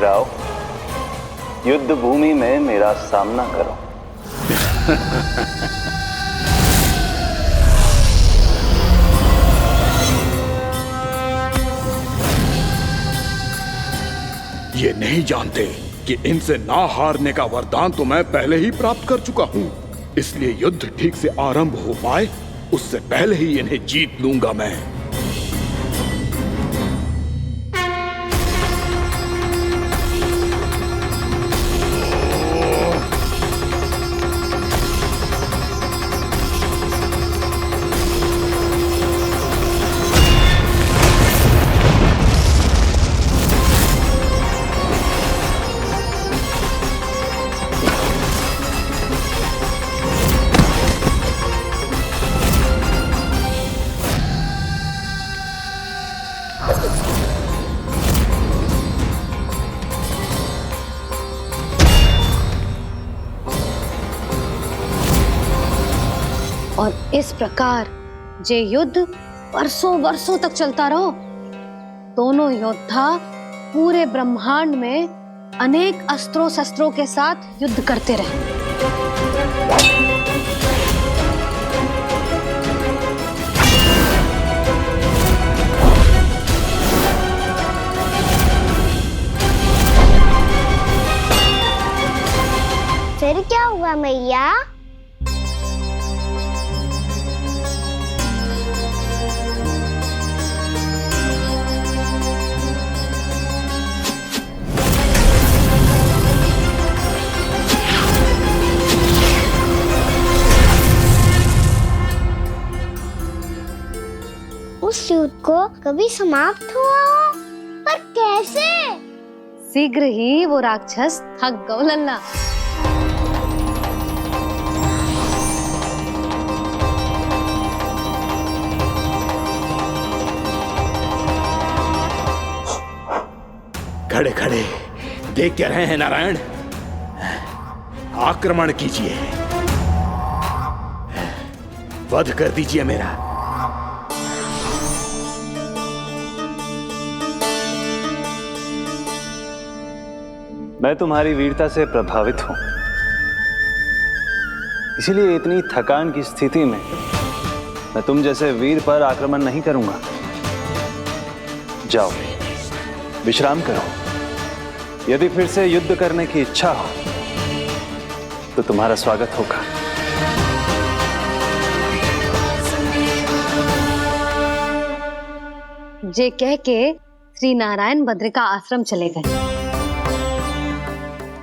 राव, युद्ध भूमि में मेरा सामना करो। ये नहीं जानते कि इनसे ना हारने का वरदान तो मैं पहले ही प्राप्त कर चुका हूँ, इसलिए युद्ध ठीक से आरंभ हो पाए उससे पहले ही इन्हें जीत लूंगा मैं। और इस प्रकार ये युद्ध वर्षों वर्षों तक चलता रहो। दोनों योद्धा पूरे ब्रह्मांड में अनेक अस्त्रों शस्त्रों के साथ युद्ध करते रहे। फिर क्या हुआ मैया? उस युद्ध को कभी समाप्त हुआ हो, पर कैसे? शीघ्र ही वो राक्षस थक गौ लल्ला। खड़े खड़े देख क्या रहे हैं नारायण? आक्रमण कीजिए, वध कर दीजिए मेरा। मैं तुम्हारी वीरता से प्रभावित हूं, इसीलिए इतनी थकान की स्थिति में मैं तुम जैसे वीर पर आक्रमण नहीं करूंगा। जाओ विश्राम करो। यदि फिर से युद्ध करने की इच्छा हो तो तुम्हारा स्वागत होगा। जे कह के श्री नारायण बद्रिका आश्रम चले गए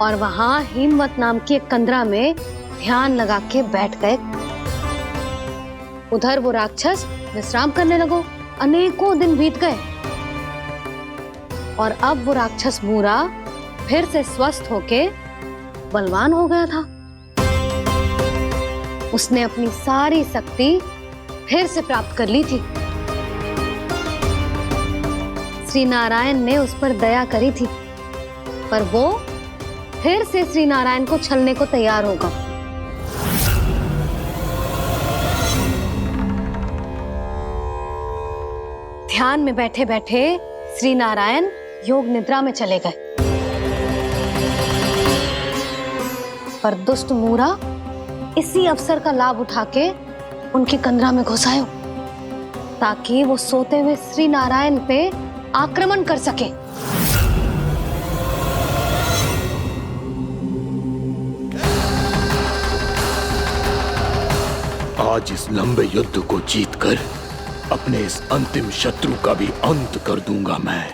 और वहां हिमवत नाम की एक कंदरा में ध्यान लगा के बैठ गए। उधर वो राक्षस विश्राम करने लगो। अनेकों दिन बीत गए और अब वो राक्षस मूरा फिर से स्वस्थ होके बलवान हो गया था। उसने अपनी सारी शक्ति फिर से प्राप्त कर ली थी। श्री नारायण ने उस पर दया करी थी, पर वो फिर से श्री नारायण को छलने को तैयार होगा। ध्यान में बैठे बैठे श्री नारायण योग निद्रा में चले गए, पर दुष्ट मूरा इसी अवसर का लाभ उठा के उनकी कंदरा में घुस आयो ताकि वो सोते हुए श्री नारायण पे आक्रमण कर सके। आज इस लंबे युद्ध को जीतकर अपने इस अंतिम शत्रु का भी अंत कर दूंगा मैं।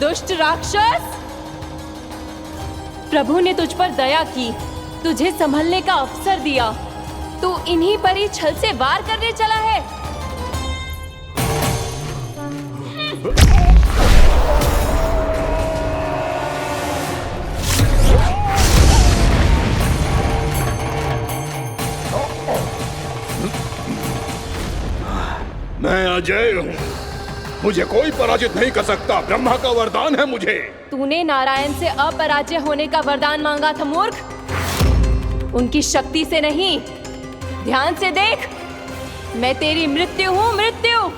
दुष्ट राक्षस, प्रभु ने तुझ पर दया की तुझे संभलने का अवसर दिया, तू इन्हीं पर ही छल से वार करने चला है। मैं अजय हूँ, मुझे कोई पराजित नहीं कर सकता। ब्रह्मा का वरदान है मुझे। तूने नारायण से अपराजय होने का वरदान मांगा था मूर्ख, उनकी शक्ति से नहीं। ध्यान से देख, मैं तेरी मृत्यु हूँ, मृत्यु।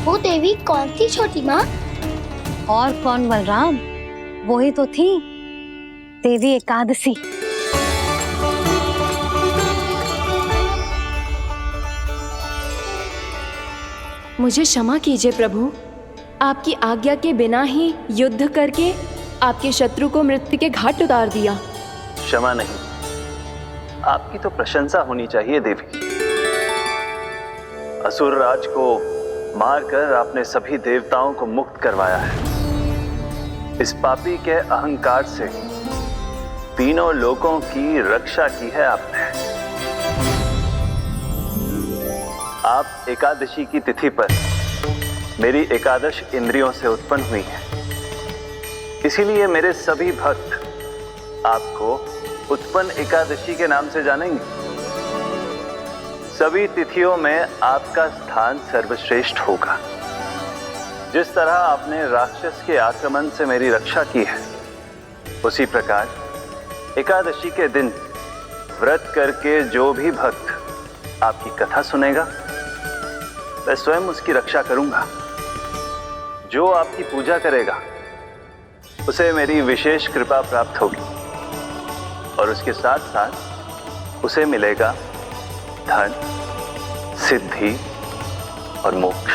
वो देवी कौन थी छोटी माँ? और कौन बलराम, वही तो थी देवी एकादशी। मुझे क्षमा कीजिए प्रभु, आपकी आज्ञा के बिना ही युद्ध करके आपके शत्रु को मृत्यु के घाट उतार दिया। क्षमा नहीं, आपकी तो प्रशंसा होनी चाहिए देवी। असुर राज को मारकर आपने सभी देवताओं को मुक्त करवाया है। इस पापी के अहंकार से तीनों लोकों की रक्षा की है आपने। आप एकादशी की तिथि पर मेरी एकादश इंद्रियों से उत्पन्न हुई हैं। इसीलिए मेरे सभी भक्त आपको उत्पन्न एकादशी के नाम से जानेंगे। सभी तिथियों में आपका स्थान सर्वश्रेष्ठ होगा। जिस तरह आपने राक्षस के आक्रमण से मेरी रक्षा की है, उसी प्रकार एकादशी के दिन व्रत करके जो भी भक्त आपकी कथा सुनेगा, मैं स्वयं उसकी रक्षा करूंगा। जो आपकी पूजा करेगा उसे मेरी विशेष कृपा प्राप्त होगी और उसके साथ साथ उसे मिलेगा धन, सिद्धि और मोक्ष।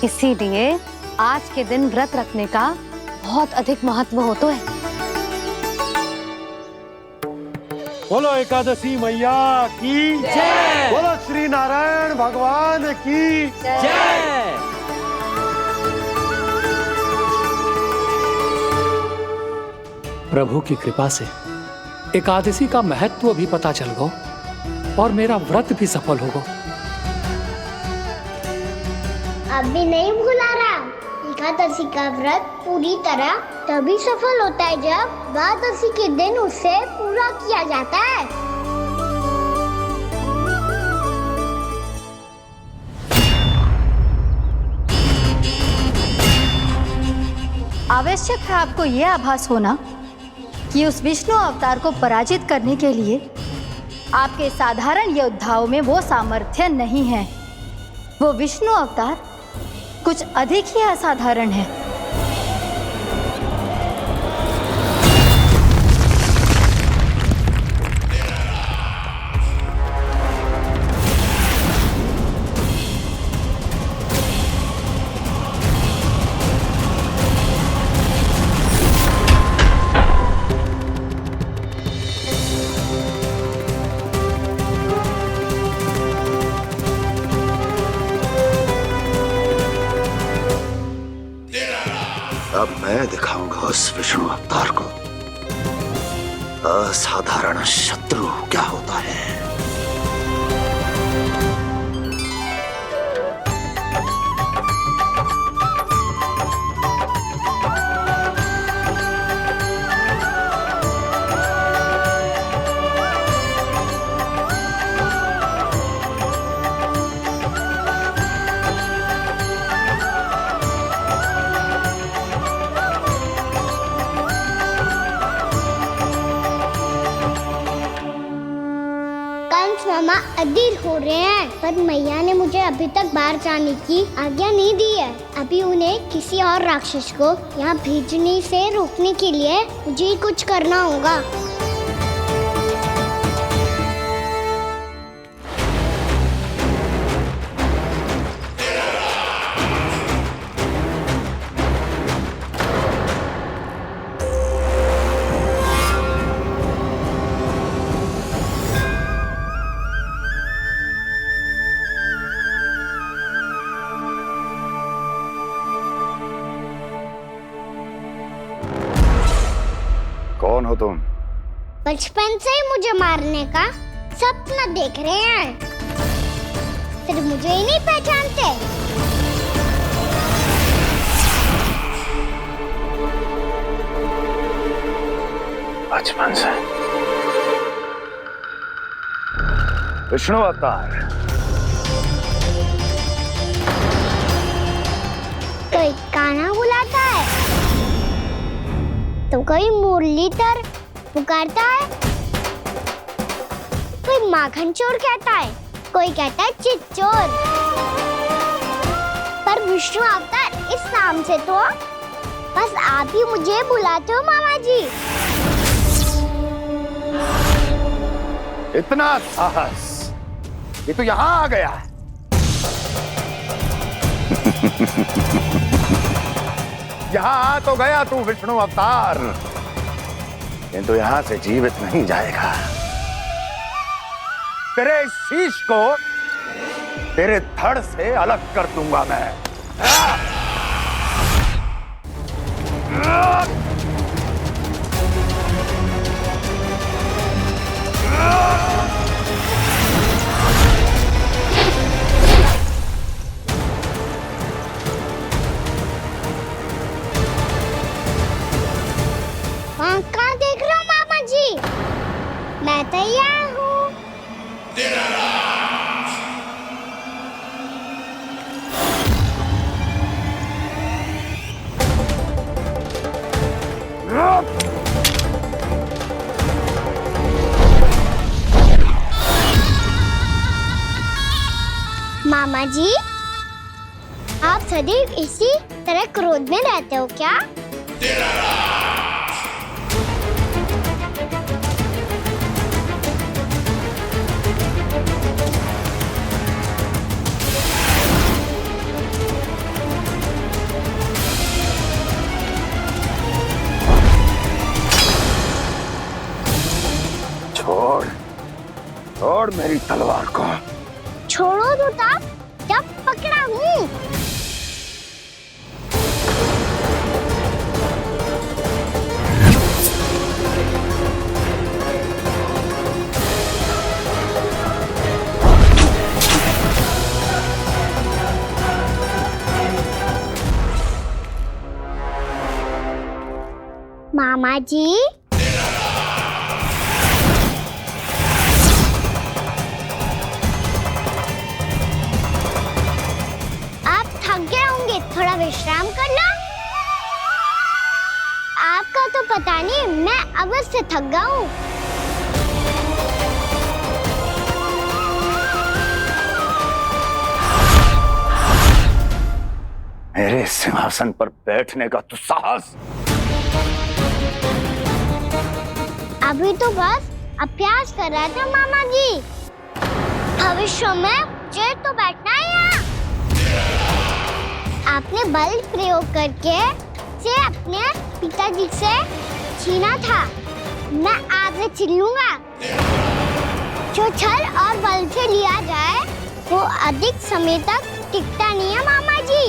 इसीलिए आज के दिन व्रत रखने का बहुत अधिक महत्व होता है। बोलो एकादशी मैया की जय। बोलो श्री नारायण भगवान की जय। प्रभु की कृपा से एकादशी का महत्व भी पता चल गो और मेरा व्रत भी सफल हो गो। अभी नहीं भूला रहा, एकादशी का व्रत पूरी तरह तभी सफल होता है जब द्वादशी के दिन उसे पूरा किया जाता है। आवश्यक है आपको यह आभास होना कि उस विष्णु अवतार को पराजित करने के लिए आपके साधारण योद्धाओं में वो सामर्थ्य नहीं है। वो विष्णु अवतार कुछ अधिक ही असाधारण है। अब मैं दिखाऊंगा उस विष्णु अवतार को असाधारण शत्रु क्या होता है। मामा अधीर हो रहे हैं, पर मैया ने मुझे अभी तक बाहर जाने की आज्ञा नहीं दी है। अभी उन्हें किसी और राक्षस को यहाँ भेजने से रोकने के लिए मुझे ही कुछ करना होगा। कौन हो तुम? बचपन से ही मुझे मारने का सपना देख रहे हैं, फिर मुझे ही नहीं पहचानते। बचपन से विष्णु अवतार। कोई कान्हा बुलाता है तो कोई मुरलीधर पुकारता है, कोई माखन चोर कहता है, कोई कहता है चिच्चोर। पर विष्णु अवतार इस नाम से तो बस आप ही मुझे बुलाते हो मामा जी। इतना साहस ये तो यहाँ आ गया है। यहाँ आ तो गया तू विष्णु अवतार, किंतु यहाँ से जीवित नहीं जाएगा। तेरे इस शीश को तेरे धड़ से अलग कर दूंगा मैं। कहाँ देख रहे हो मामा जी? मैं तैयार हूँ। मामा जी, आप सदैव इसी तरह क्रोध में रहते हो क्या? छोड़ छोड़ मेरी तलवार को। छोड़ो तो तब जब पकड़ा हूँ। मामा जी, थोड़ा विश्राम कर लो। आपका तो पता नहीं, मैं अवश्य थक गया हूँ। मेरे सिंहासन पर बैठने का तो साहस। अभी तो बस अभ्यास कर रहा था मामा जी। भविष्य में मुझे तो बैठना है यहाँ। आपने बल प्रयोग करके से अपने पिताजी से छीना था, मैं आज से छीन लूंगा। जो छल और बल से लिया जाए वो अधिक समय तक टिकता नहीं है मामा जी।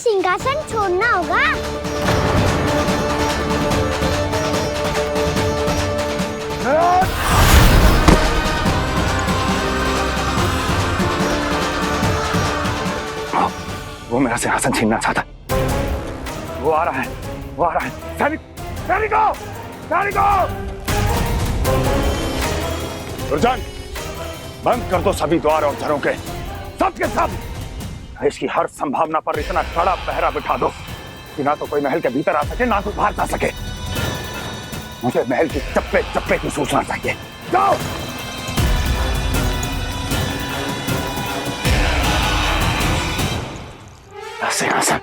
सिंहासन छोड़ना होगा। वो मेरा सिंहासन छीनना चाहता। वो आ रहा है, वो आ रहा है। सैनिकों! दुर्जन, बंद कर दो सभी द्वार और दरों के, सब के सब। इसकी हर संभावना पर इतना कड़ा पहरा बिठा दो कि ना तो कोई महल के भीतर आ सके, ना तो बाहर जा सके। मुझे महल की चप्पे चप्पे की सूचना चाहिए। जाओ। सिंहासन।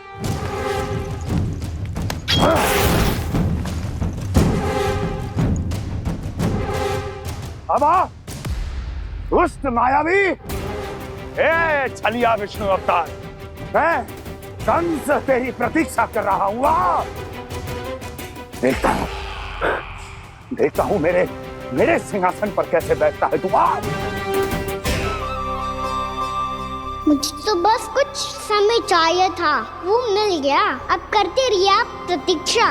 अब आ, दुष्ट मायावी, छलिया विष्णु अवतार, मैं कंस तेरी प्रतीक्षा कर रहा हूं। देखता हूं मेरे सिंहासन पर कैसे बैठता है तू। मुझे तो बस कुछ समय चाहिए था, वो मिल गया। अब करते रहिए आप प्रतीक्षा।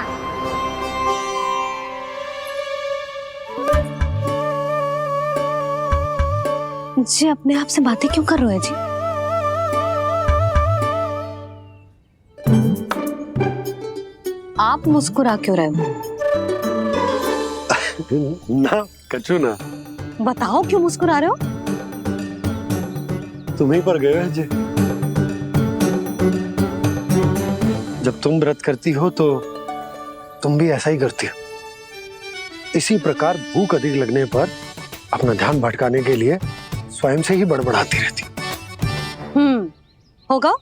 जी अपने आप से बातें क्यों कर रहे हो जी? आप मुस्कुरा क्यों रहे हो? ना कछु ना। बताओ क्यों मुस्कुरा रहे हो? तुम ही पर गए जी। जब तुम व्रत करती हो तो तुम भी ऐसा ही करती हो। इसी प्रकार भूख अधिक लगने पर अपना ध्यान भटकाने के लिए स्वयं से ही बड़बड़ाती रहती। होगा।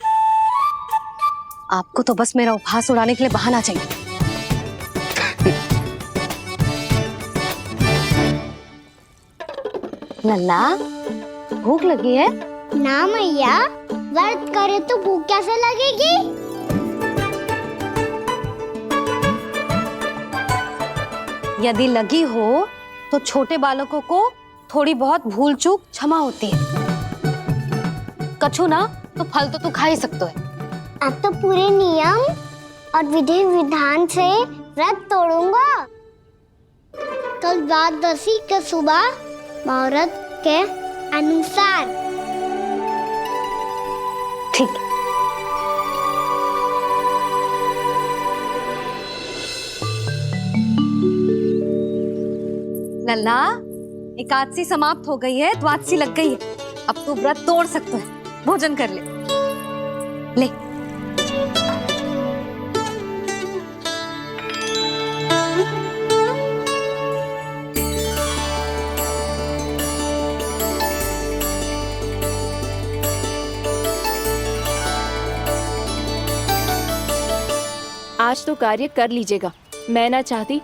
आपको तो बस मेरा उपहास उड़ाने के लिए बहाना चाहिए। लल्ला, भूख लगी है? ना मैया, व्रत करे तो भूख कैसे लगेगी? यदि लगी हो तो छोटे बालकों को थोड़ी बहुत भूल चूक क्षमा होती है। कछु ना तो फल तो तू खा ही सकते है। अब तो पूरे नियम और विधि विधान से व्रत तोड़ूंगा। कल द्वादशी के सुबह मुहूर्त के अनुसार। ठीक। लल्ला, एकादशी समाप्त हो गई है, द्वादशी लग गई है। अब तू व्रत तोड़ सकते है। भोजन कर ले। ले। आज तो कार्य कर लीजिएगा। मैं ना चाहती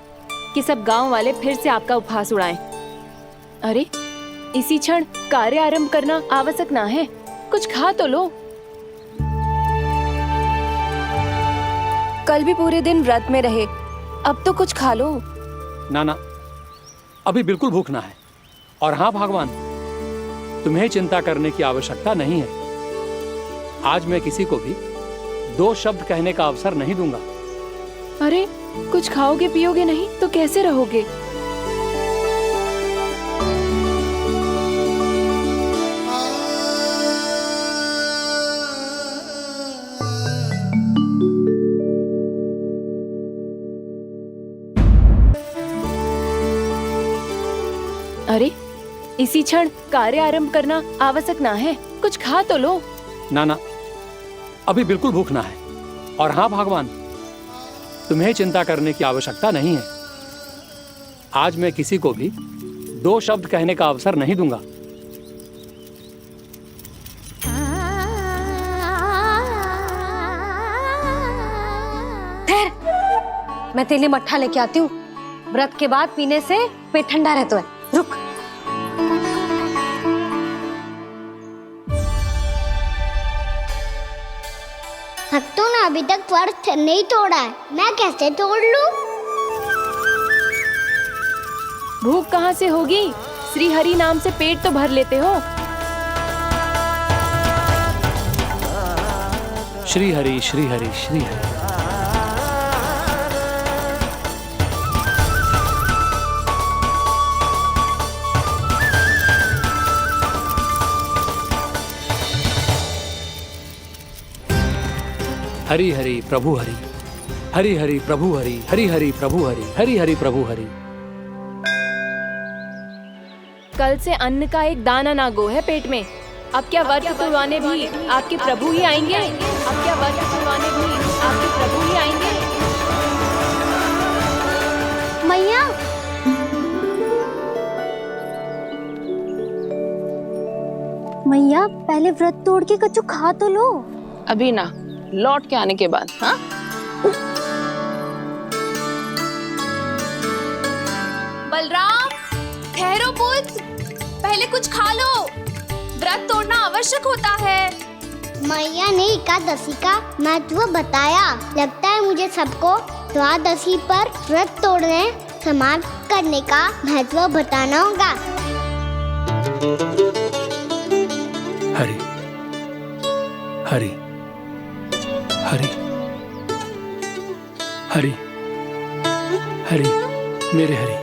कि सब गांव वाले फिर से आपका उपहास उड़ाएं। अरे, इसी क्षण कार्य आरंभ करना आवश्यक ना है। कुछ खा तो लो। कल भी पूरे दिन व्रत में रहे, अब तो कुछ खा लो। ना ना, अभी बिल्कुल भूख ना है। और हाँ भगवान, तुम्हें चिंता करने की आवश्यकता नहीं है। आज मैं किसी को भी 2 शब्द कहने का अवसर नहीं दूंगा। अरे, कुछ खाओगे पियोगे नहीं तो कैसे रहोगे? अरे, इसी क्षण कार्य आरंभ करना आवश्यक ना है। कुछ खा तो लो। ना ना, अभी बिल्कुल भूख ना है। और हाँ भगवान, तुम्हें चिंता करने की आवश्यकता नहीं है। आज मैं किसी को भी 2 शब्द कहने का अवसर नहीं दूंगा। ठहर, मैं तेरे लिए मट्ठा लेके आती हूँ। व्रत के बाद पीने से पेट ठंडा रहता है। रुक। भक्तों ने अभी तक व्रत नहीं तोड़ा है, मैं कैसे तोड़ लूं? भूख कहाँ से होगी? श्री हरि नाम से पेट तो भर लेते हो। श्री हरि श्री हरि श्री हरि। हरि हरि प्रभु हरि, हरि हरि प्रभु हरि, हरि हरि प्रभु हरि, हरि हरि प्रभु हरि। कल से अन्न का एक दाना ना गो है पेट में। अब क्या व्रत तुड़वाने भी आपके प्रभु ही आएंगे? अब क्या व्रत तुड़वाने भी आपके प्रभु ही आएंगे? मैया, मैया पहले व्रत तोड़ के कच्चू खा तो लो। अभी ना, लौट के आने के बाद। हाँ, बलराम, ठहरो पुत्र, पहले कुछ खा लो, व्रत तोड़ना आवश्यक होता है। मैया ने एकादशी का महत्व बताया। लगता है मुझे सबको द्वादशी पर व्रत तोड़ने समाप्त करने का महत्व बताना होगा। हरि हरि हरि हरि हरि मेरे हरि।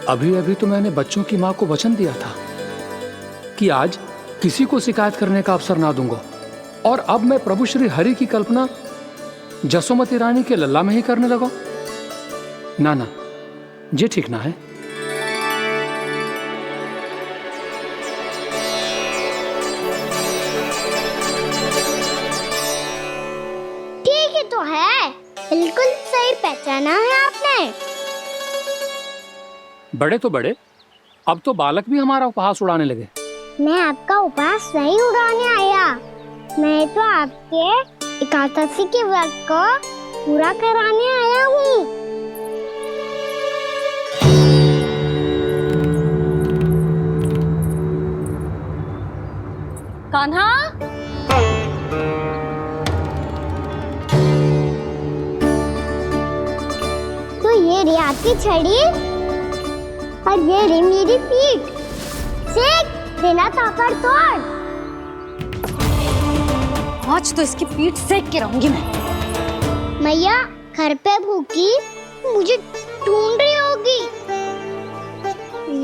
अभी अभी तो मैंने बच्चों की मां को वचन दिया था कि आज किसी को शिकायत करने का अवसर ना दूंगा, और अब मैं प्रभु श्री हरि की कल्पना जसोमती रानी के लल्ला में ही करने लगा। ना ना, ये ठीक ना है। ठीक है तो है, बिल्कुल सही पहचाना है आपने। बड़े तो बड़े, अब तो बालक भी हमारा उपहास उड़ाने लगे। मैं आपका उपहास नहीं उड़ाने आया, मैं तो आपके एकादशी के व्रत को पूरा कराने आया हूँ। कान्हा, तो ये रे आपकी छड़ी और ये रे मेरी पीठ। सेक बिना ताकत तोड़। आज तो इसकी पीठ सेक के रहूंगी मैं। मैया घर पे भूखी मुझे ढूंढ रही होगी।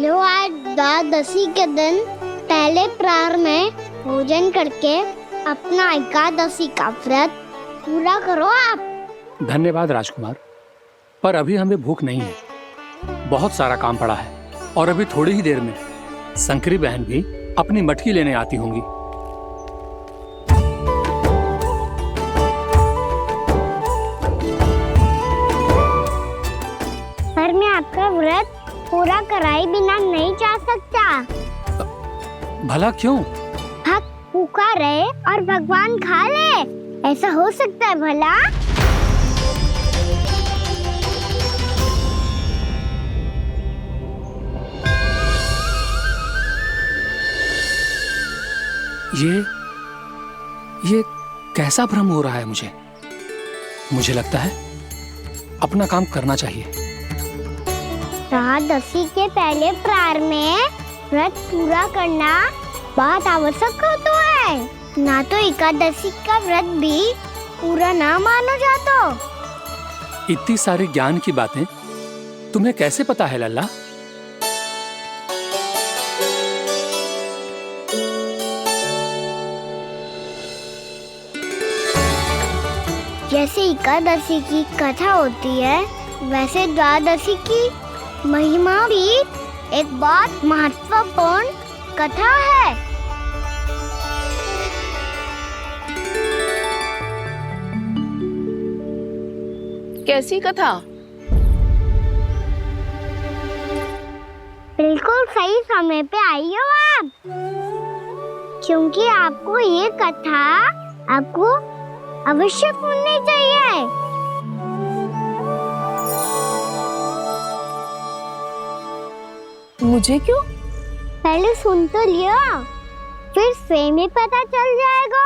लो, आज द्वादशी के दिन पहले प्रहर में भोजन करके अपना एकादशी का व्रत पूरा करो आप। धन्यवाद राजकुमार, पर अभी हमें भूख नहीं है। बहुत सारा काम पड़ा है, और अभी थोड़ी ही देर में शंकरी बहन भी अपनी मटकी लेने आती होंगी। पर मैं आपका व्रत पूरा कराए बिना नहीं जा सकता। भला क्यों? भक्त भूखा रहे और भगवान खा ले, ऐसा हो सकता है भला? ये कैसा भ्रम हो रहा है मुझे लगता है अपना काम करना चाहिए। द्वादशी के पहले प्रहर में व्रत पूरा करना बहुत आवश्यक होता है, ना तो एकादशी का व्रत भी पूरा ना मानो जातो। इतनी सारी ज्ञान की बातें तुम्हें कैसे पता है लल्ला? जैसे एकादशी की कथा होती है, वैसे द्वादशी की महिमा भी एक बहुत महत्वपूर्ण कथा है। कैसी कथा? बिल्कुल सही समय पे आई हो आप, क्योंकि आपको ये कथा आपको अवश्य सुननी चाहिए। मुझे क्यों? पहले सुन तो लियो, फिर स्वयं ही पता चल जाएगा।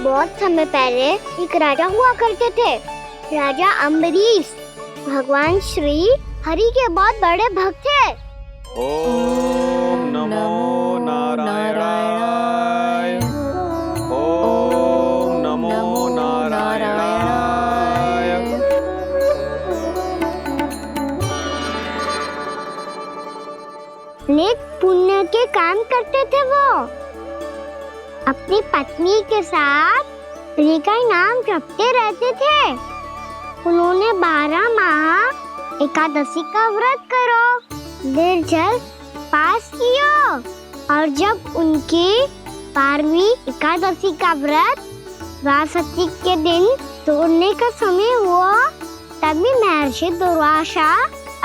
बहुत समय पहले एक राजा हुआ करते थे, राजा अम्बरीश। भगवान श्री हरि के बहुत बड़े भक्त हैं। ओम नमो नारायणाय। ओम नमो नारायणाय। नेक पुण्य के काम करते थे वो। अपनी पत्नी के साथ हरि का नाम जपते रहते थे। उन्होंने 12 माह एकादशी का व्रत करो, निर्जल पास किया, और जब उनकी 12वीं एकादशी का व्रत द्वादशी के दिन तोड़ने का समय हुआ, तभी महर्षि दुर्वासा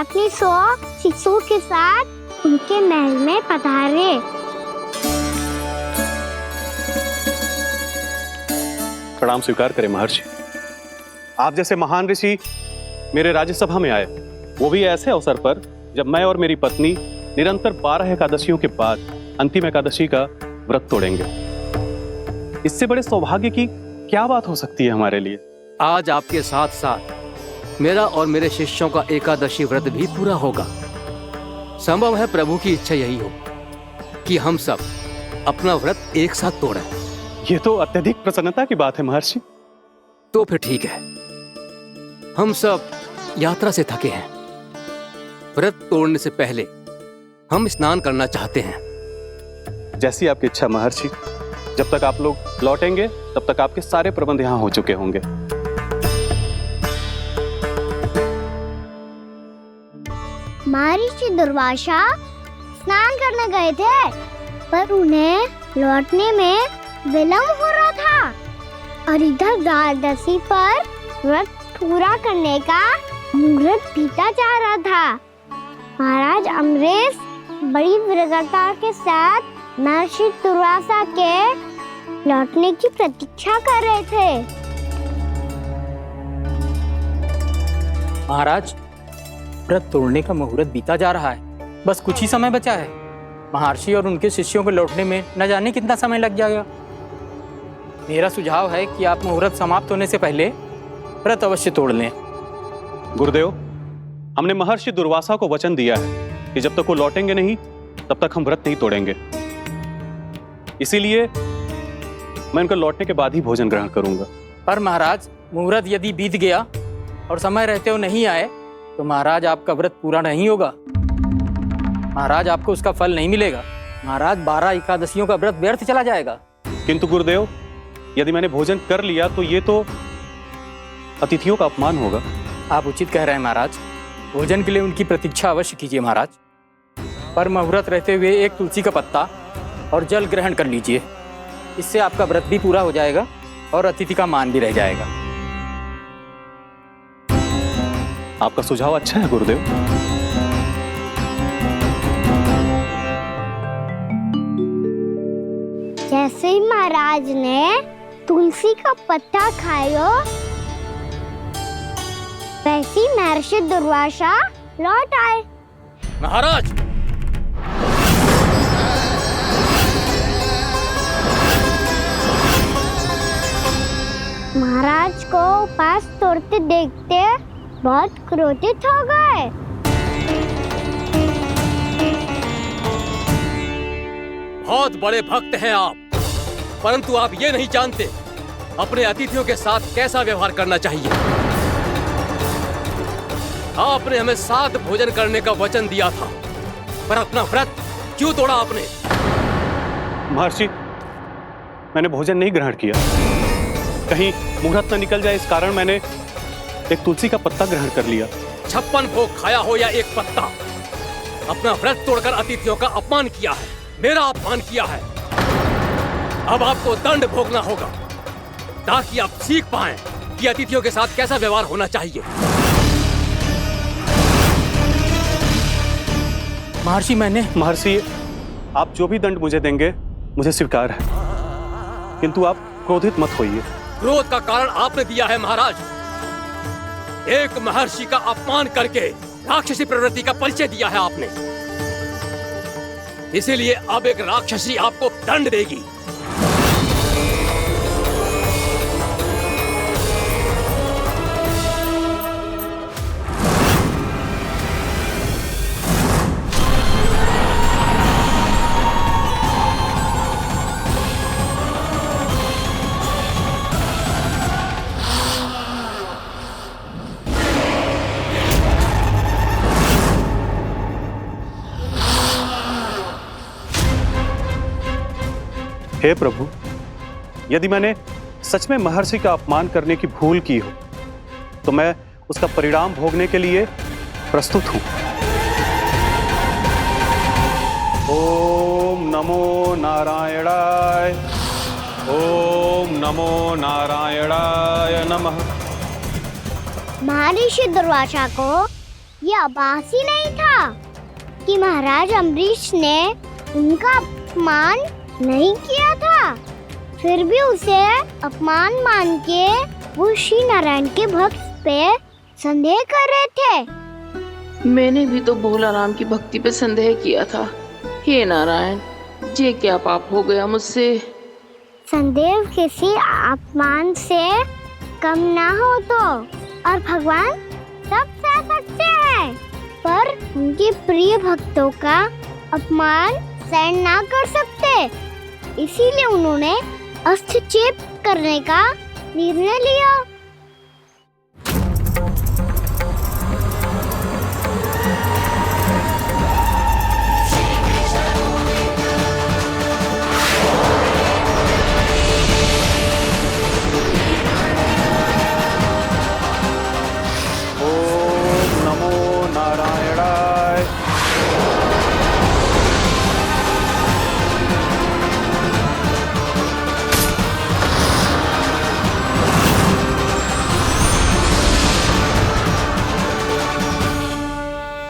अपनी 100 शिष्यों के साथ उनके महल में पधारे। प्रणाम स्वीकार करें महर्षि। आप जैसे महान ऋषि मेरे राज्यसभा में आए, वो भी ऐसे अवसर पर जब मैं और मेरी पत्नी निरंतर 12 एकादशियों के बाद अंतिम एकादशी का व्रत तोड़ेंगे। इससे बड़े सौभाग्य की क्या बात हो सकती है हमारे लिए। आज आपके साथ साथ मेरा और मेरे शिष्यों का एकादशी व्रत भी पूरा होगा। संभव है प्रभु की इच्छा यही हो कि हम सब अपना व्रत एक साथ तोड़ें। ये तो अत्यधिक प्रसन्नता की बात है महर्षि। तो फिर ठीक है, हम सब यात्रा से थके हैं। व्रत तोड़ने से पहले हम स्नान करना चाहते हैं। जैसी आपकी इच्छा महर्षि। जब तक आप लोग लौटेंगे तब तक आपके सारे प्रबंध यहाँ हो चुके होंगे। महर्षि दुर्वासा स्नान करने गए थे, पर उन्हें लौटने में विलंब हो रहा था और इधर द्वादशी पर व्रत पूरा करने का मुहूर्त बीता जा रहा था। महाराज अमरेश बड़ी विरगता के साथ महर्षि दुर्वासा के लौटने की प्रतीक्षा कर रहे थे। महाराज, व्रत तोड़ने का मुहूर्त बीता जा रहा है। बस कुछ ही समय बचा है। महर्षि और उनके शिष्यों को लौटने में न जाने कितना समय लग जाएगा। मेरा सुझाव है कि आप मुहूर्त समाप्त होने से पहले व्रत अवश्य तोड़ लें। गुरुदेव, हमने महर्षि दुर्वासा को वचन दिया है कि जब तक वो लौटेंगे नहीं तब तक हम व्रत नहीं तोड़ेंगे। इसीलिए मैं उनके लौटने के बाद ही भोजन ग्रहण करूंगा। पर महाराज, मुहूर्त यदि बीत गया और समय रहते हो नहीं आए तो महाराज आपका व्रत पूरा नहीं होगा। महाराज, आपको उसका फल नहीं मिलेगा। महाराज, 12 एकादशियों का व्रत व्यर्थ चला जाएगा। किंतु गुरुदेव, यदि मैंने भोजन कर लिया तो ये तो अतिथियों का अपमान होगा। आप उचित कह रहे हैं महाराज। भोजन के लिए उनकी प्रतीक्षा अवश्य कीजिए महाराज। पर मुहूर्त रहते हुए एक तुलसी का पत्ता और जल ग्रहण कर लीजिए। इससे आपका व्रत भी पूरा हो जाएगा और अतिथि का मान भी रह जाएगा। आपका सुझाव अच्छा है गुरुदेव। जैसे ही महाराज ने तुलसी का पत्ता खाया, वैसे ही महर्षि दुर्वासा लौट आए। महाराज, महाराज को उपास तोड़ते देखते बहुत क्रोधित हो गए। बहुत बड़े भक्त हैं आप, परंतु आप ये नहीं जानते अपने अतिथियों के साथ कैसा व्यवहार करना चाहिए। आपने हमें साथ भोजन करने का वचन दिया था, पर अपना व्रत क्यों तोड़ा आपने? महर्षि, मैंने भोजन नहीं ग्रहण किया। कहीं मुहूर्त न निकल जाए, इस कारण मैंने एक तुलसी का पत्ता ग्रहण कर लिया। 56 भोग खाया हो या एक पत्ता, अपना व्रत तोड़कर अतिथियों का अपमान किया है, मेरा अपमान किया है। अब आपको दंड भोगना होगा ताकि आप सीख पाएं कि अतिथियों के साथ कैसा व्यवहार होना चाहिए। महर्षि, आप जो भी दंड मुझे देंगे मुझे स्वीकार है, किंतु आप क्रोधित मत होइए। क्रोध का कारण आपने दिया है महाराज। एक महर्षि का अपमान करके राक्षसी प्रवृत्ति का परिचय दिया है आपने। इसीलिए अब एक राक्षसी आपको दंड देगी। हे प्रभु, यदि मैंने सच में महर्षि का अपमान करने की भूल की हो तो मैं उसका परिणाम भोगने के लिए प्रस्तुत हूं। ओम नमो नारायणाय, ओम नमो नारायणाय नमः। महर्षि दुर्वासा को यह आभास ही नहीं था कि महाराज अम्बरीश ने उनका अपमान नहीं किया था। फिर भी उसे अपमान मान के वो श्री नारायण के भक्त पे संदेह कर रहे थे। मैंने भी तो भोला राम की भक्ति पे संदेह किया था। हे नारायण, ये क्या पाप हो गया मुझसे? संदेह किसी अपमान से कम ना हो तो, और भगवान सब सह सकते हैं, पर उनके प्रिय भक्तों का अपमान सहन ना कर सकते। इसीलिए उन्होंने हस्तक्षेप करने का निर्णय लिया। ओम नमो नारायणाय।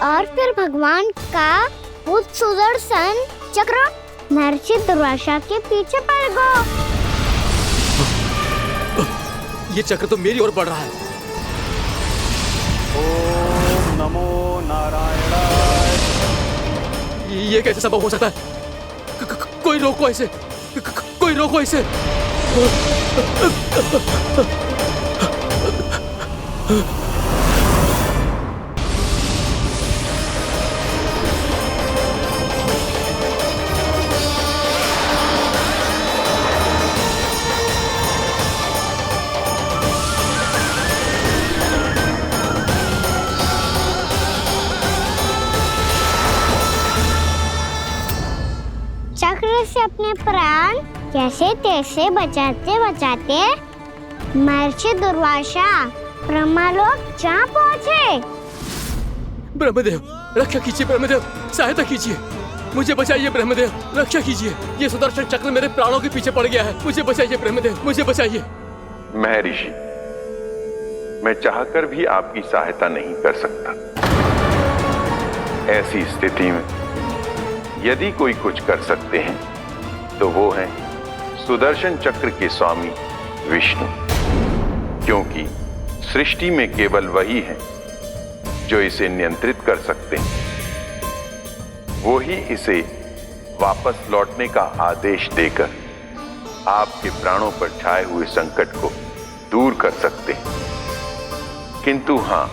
और फिर भगवान का वो सुदर्शन चक्र महर्षि दुर्वासा के पीछे पड़ गया। ये चक्र तो मेरी ओर बढ़ रहा है। ओम नमो नारायणाय। ये कैसे संभव हो सकता है? कोई रोको इसे, कोई रोको इसे। चक्र से अपने प्राण कैसे तैसे बचाते बचाते महर्षि दुर्वासा ब्रह्मलोक जा पहुँचे। ब्रह्मदेव, रक्षा कीजिए ब्रह्मदेव, सहायता कीजिए, मुझे बचाइए ब्रह्मदेव, रक्षा कीजिए। ये सुदर्शन चक्र मेरे प्राणों के पीछे पड़ गया है, मुझे बचाइए ब्रह्मदेव, मुझे बचाइए। महर्षि, मैं चाहकर भी आपकी सहायता नहीं कर सकता। ऐसी स्थिति में यदि कोई कुछ कर सकते हैं तो वो है सुदर्शन चक्र के स्वामी विष्णु, क्योंकि सृष्टि में केवल वही है जो इसे नियंत्रित कर सकते हैं। वो ही इसे वापस लौटने का आदेश देकर आपके प्राणों पर छाए हुए संकट को दूर कर सकते हैं। किंतु हां,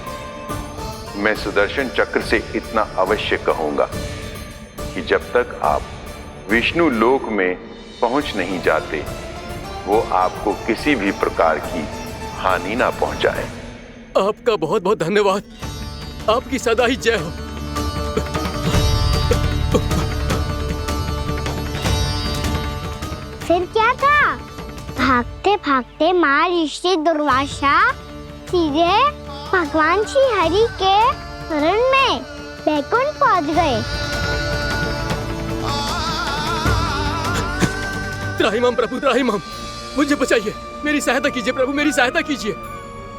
मैं सुदर्शन चक्र से इतना अवश्य कहूंगा कि जब तक आप विष्णु लोक में पहुंच नहीं जाते, वो आपको किसी भी प्रकार की हानि ना पहुंचाए। आपका बहुत बहुत धन्यवाद, आपकी सदा ही जय हो। फिर क्या था? भागते भागते महर्षि दुर्वासा सीधे भगवान श्री हरि के शरण में बैकुंठ पहुंच गए। त्राहिमाम प्रभु, त्राहिमाम, मुझे बचाइए, मेरी सहायता कीजिए प्रभु, मेरी सहायता कीजिए।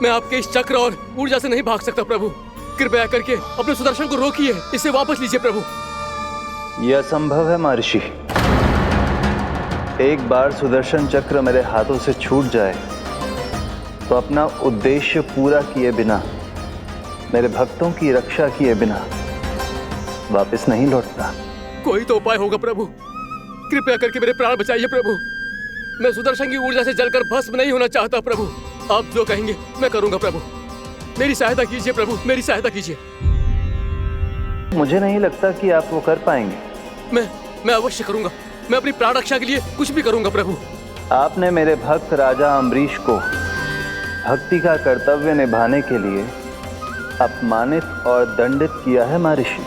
मैं आपके इस चक्र और ऊर्जा से नहीं भाग सकता प्रभु, कृपया करके अपने सुदर्शन को रोकिए, इसे वापस लीजिए प्रभु। यह असंभव है महर्षि। एक बार सुदर्शन चक्र मेरे हाथों से छूट जाए तो अपना उद्देश्य पूरा किए बिना, मेरे भक्तों की रक्षा किए बिना वापस नहीं लौटता। कोई तो उपाय होगा प्रभु, कृपया करके मेरे प्राण बचाइए प्रभु। मैं सुदर्शन की ऊर्जा से जलकर भस्म नहीं होना चाहता प्रभु। आप जो कहेंगे मैं करूंगा प्रभु, मेरी सहायता कीजिए प्रभु, मेरी सहायता कीजिए। मुझे नहीं लगता कि आप वो कर पाएंगे। मैं अवश्य करूंगा, मैं अपनी प्राण रक्षा के लिए कुछ भी करूंगा प्रभु। आपने मेरे भक्त राजा अम्बरीश को भक्ति का कर्तव्य निभाने के लिए अपमानित और दंडित किया है महर्षि,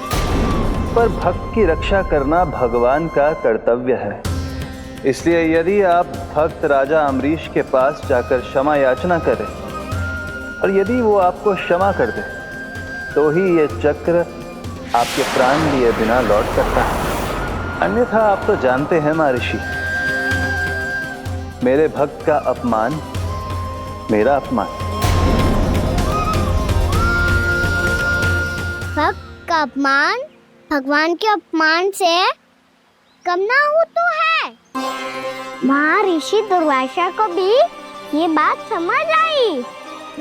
पर भक्त की रक्षा करना भगवान का कर्तव्य है। इसलिए यदि आप भक्त राजा अम्बरीश के पास जाकर क्षमा याचना करें और यदि वो आपको क्षमा कर दे तो ही ये चक्र आपके प्राण लिए बिना लौट सकता है। अन्यथा आप तो जानते हैं महर्षि, मेरे भक्त का अपमान मेरा अपमान। भक्त का अपमान भगवान के अपमान से कम ना हो तो है। महर्षि दुर्वासा को भी ये बात समझ आई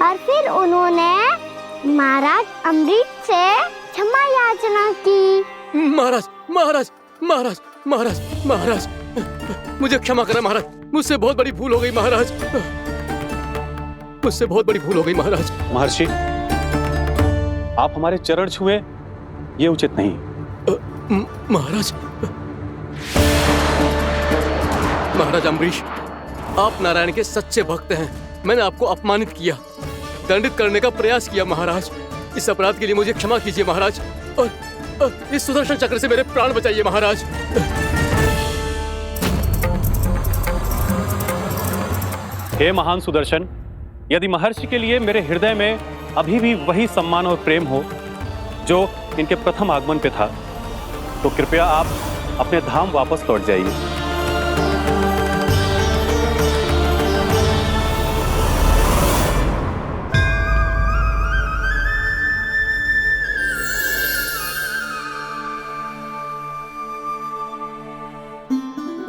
और फिर उन्होंने महाराज अम्बरीश से क्षमा याचना की। महाराज महाराज महाराज महाराज महाराज, मुझे क्षमा करें महाराज, मुझसे बहुत बड़ी भूल हो गई महाराज, मुझसे बहुत बड़ी भूल हो गई महाराज। महर्षि, आप हमारे चरण छुए ये उचित नहीं। महाराज महाराज अम्बरीश, आप नारायण के सच्चे भक्त हैं। मैंने आपको अपमानित किया, दंडित करने का प्रयास किया महाराज। इस अपराध के लिए मुझे क्षमा कीजिए महाराज, और इस सुदर्शन चक्र से मेरे प्राण बचाइए महाराज। हे महान सुदर्शन, यदि महर्षि के लिए मेरे हृदय में अभी भी वही सम्मान और प्रेम हो जो इनके प्रथम आगमन पे था, तो कृपया आप अपने धाम वापस लौट जाइए।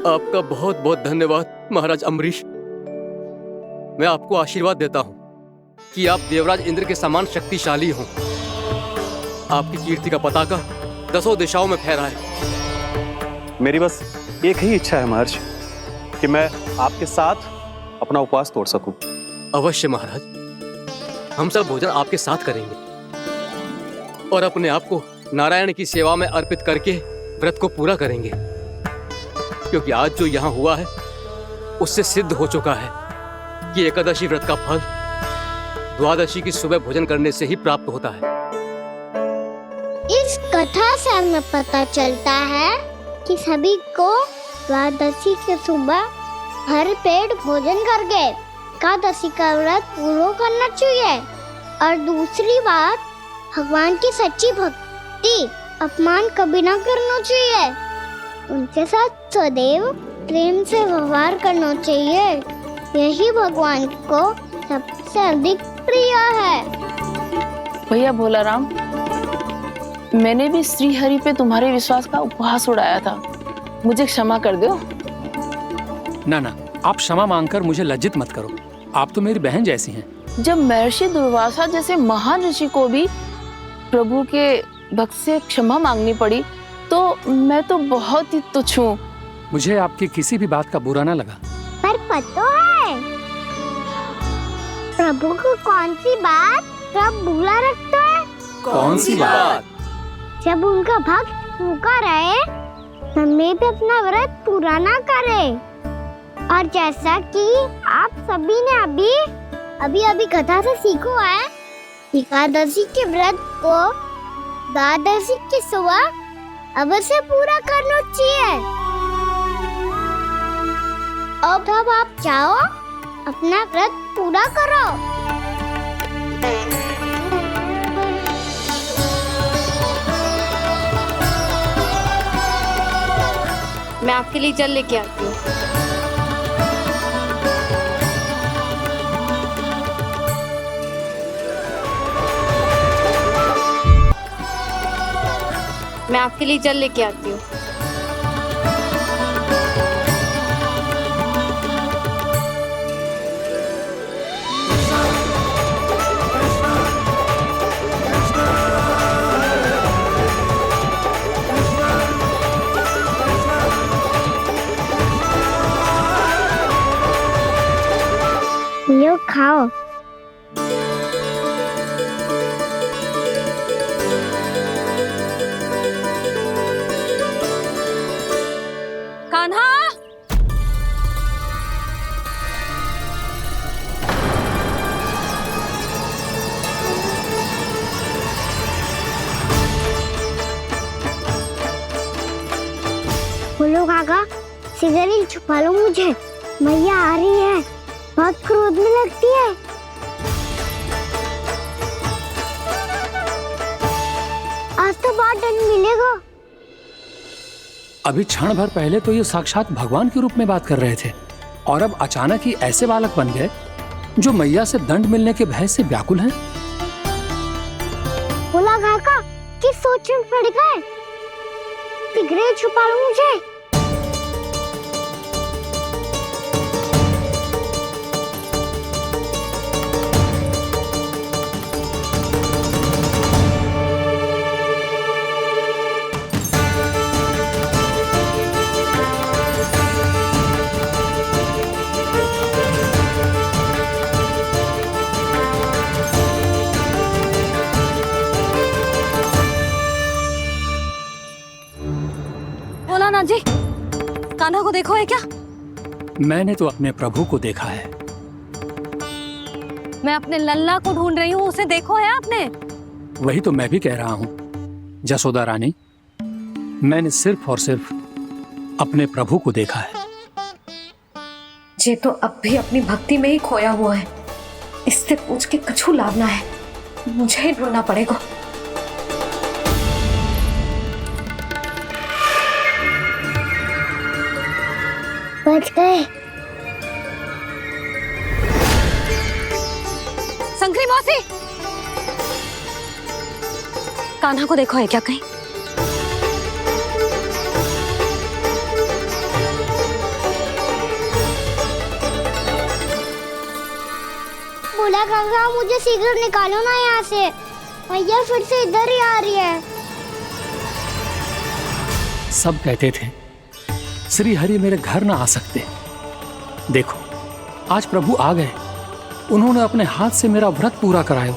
आपका बहुत बहुत धन्यवाद महाराज अम्बरीश। मैं आपको आशीर्वाद देता हूं कि आप देवराज इंद्र के समान शक्तिशाली हों। आपकी कीर्ति का पताका 10 दिशाओं में फहराए। मेरी बस एक ही इच्छा है महर्षि, कि मैं आपके साथ अपना उपवास तोड़ सकूं। अवश्य महाराज, हम सब भोजन आपके साथ करेंगे और अपने आप को नारायण की सेवा में अर्पित करके व्रत को पूरा करेंगे, क्योंकि आज जो यहाँ हुआ है उससे सिद्ध हो चुका है कि एकादशी व्रत का फल द्वादशी की सुबह भोजन करने से ही प्राप्त होता है। इस कथा से हमें पता चलता है कि सभी को द्वादशी के सुबह भर पेट भोजन करके एकादशी का व्रत पूरा करना चाहिए। और दूसरी बात, भगवान की सच्ची भक्ति अपमान कभी ना करना चाहिए, उनके साथ सदैव प्रेम से व्यवहार करना चाहिए। यही भगवान को सबसे अधिक प्रिय है। भैया भोलाराम, मैंने भी श्री हरि पे तुम्हारे विश्वास का उपहास उड़ाया था, मुझे क्षमा कर दो। ना ना, आप क्षमा मांगकर मुझे लज्जित मत करो, आप तो मेरी बहन जैसी हैं। जब महर्षि दुर्वासा जैसे महान ऋषि को भी प्रभु के भक्त से क्षमा मांगनी पड़ी, तो मैं तो बहुत ही तुच्छ हूँ। मुझे आपकी किसी भी बात का बुरा ना लगा। पर पता है प्रभु को कौन सी बात कब बुरा रखता है? कौन सी बात? जब उनका भक्त भूखा रहे, हमें भी अपना व्रत पूरा ना करे। और जैसा कि आप सभी ने अभी कथा से सीखो है, एकादशी के व्रत को द्वादशी की सुबह अवश्य पूरा करना चाहिए। अब आप जाओ, अपना व्रत पूरा करो। मैं आपके लिए जल लेके आती हूँ। मैं आपके लिए जल लेके आती हूँ। लो खाओ। कान्हा, बोलो काका, सिगरेट छुपा लो मुझे, मैया आ रही है, बहुत क्रोध में लगती है। आज तो बहुत दंड मिलेगा। अभी क्षण भर पहले तो ये साक्षात भगवान के रूप में बात कर रहे थे और अब अचानक ही ऐसे बालक बन गए जो मैया से दंड मिलने के भय से व्याकुल हैं। बोला काका किस सोच में पड़ गए? सिगरेट छुपा लो मुझे। भोलानाथ जी, कान्हा को देखो है क्या? मैंने तो अपने प्रभु को देखा है। मैं अपने लल्ला को ढूंढ रही हूँ, उसे देखो है आपने? वही तो मैं भी कह रहा हूँ जसोदा रानी, मैंने सिर्फ और सिर्फ अपने प्रभु को देखा है। ये तो अब भी अपनी भक्ति में ही खोया हुआ है, इससे पूछ के कछु लाभ ना है, मुझे ही ढूंढना पड़ेगा। बच गए। संकरी मौसी, कान्हा को देखो है क्या कहीं? बोला काका मुझे सिगरेट निकालो ना यहाँ से, मैया फिर से इधर ही आ रही है। सब कहते थे श्री हरि मेरे घर ना आ सकते। देखो आज प्रभु आ गए, उन्होंने अपने हाथ से मेरा व्रत पूरा कराया।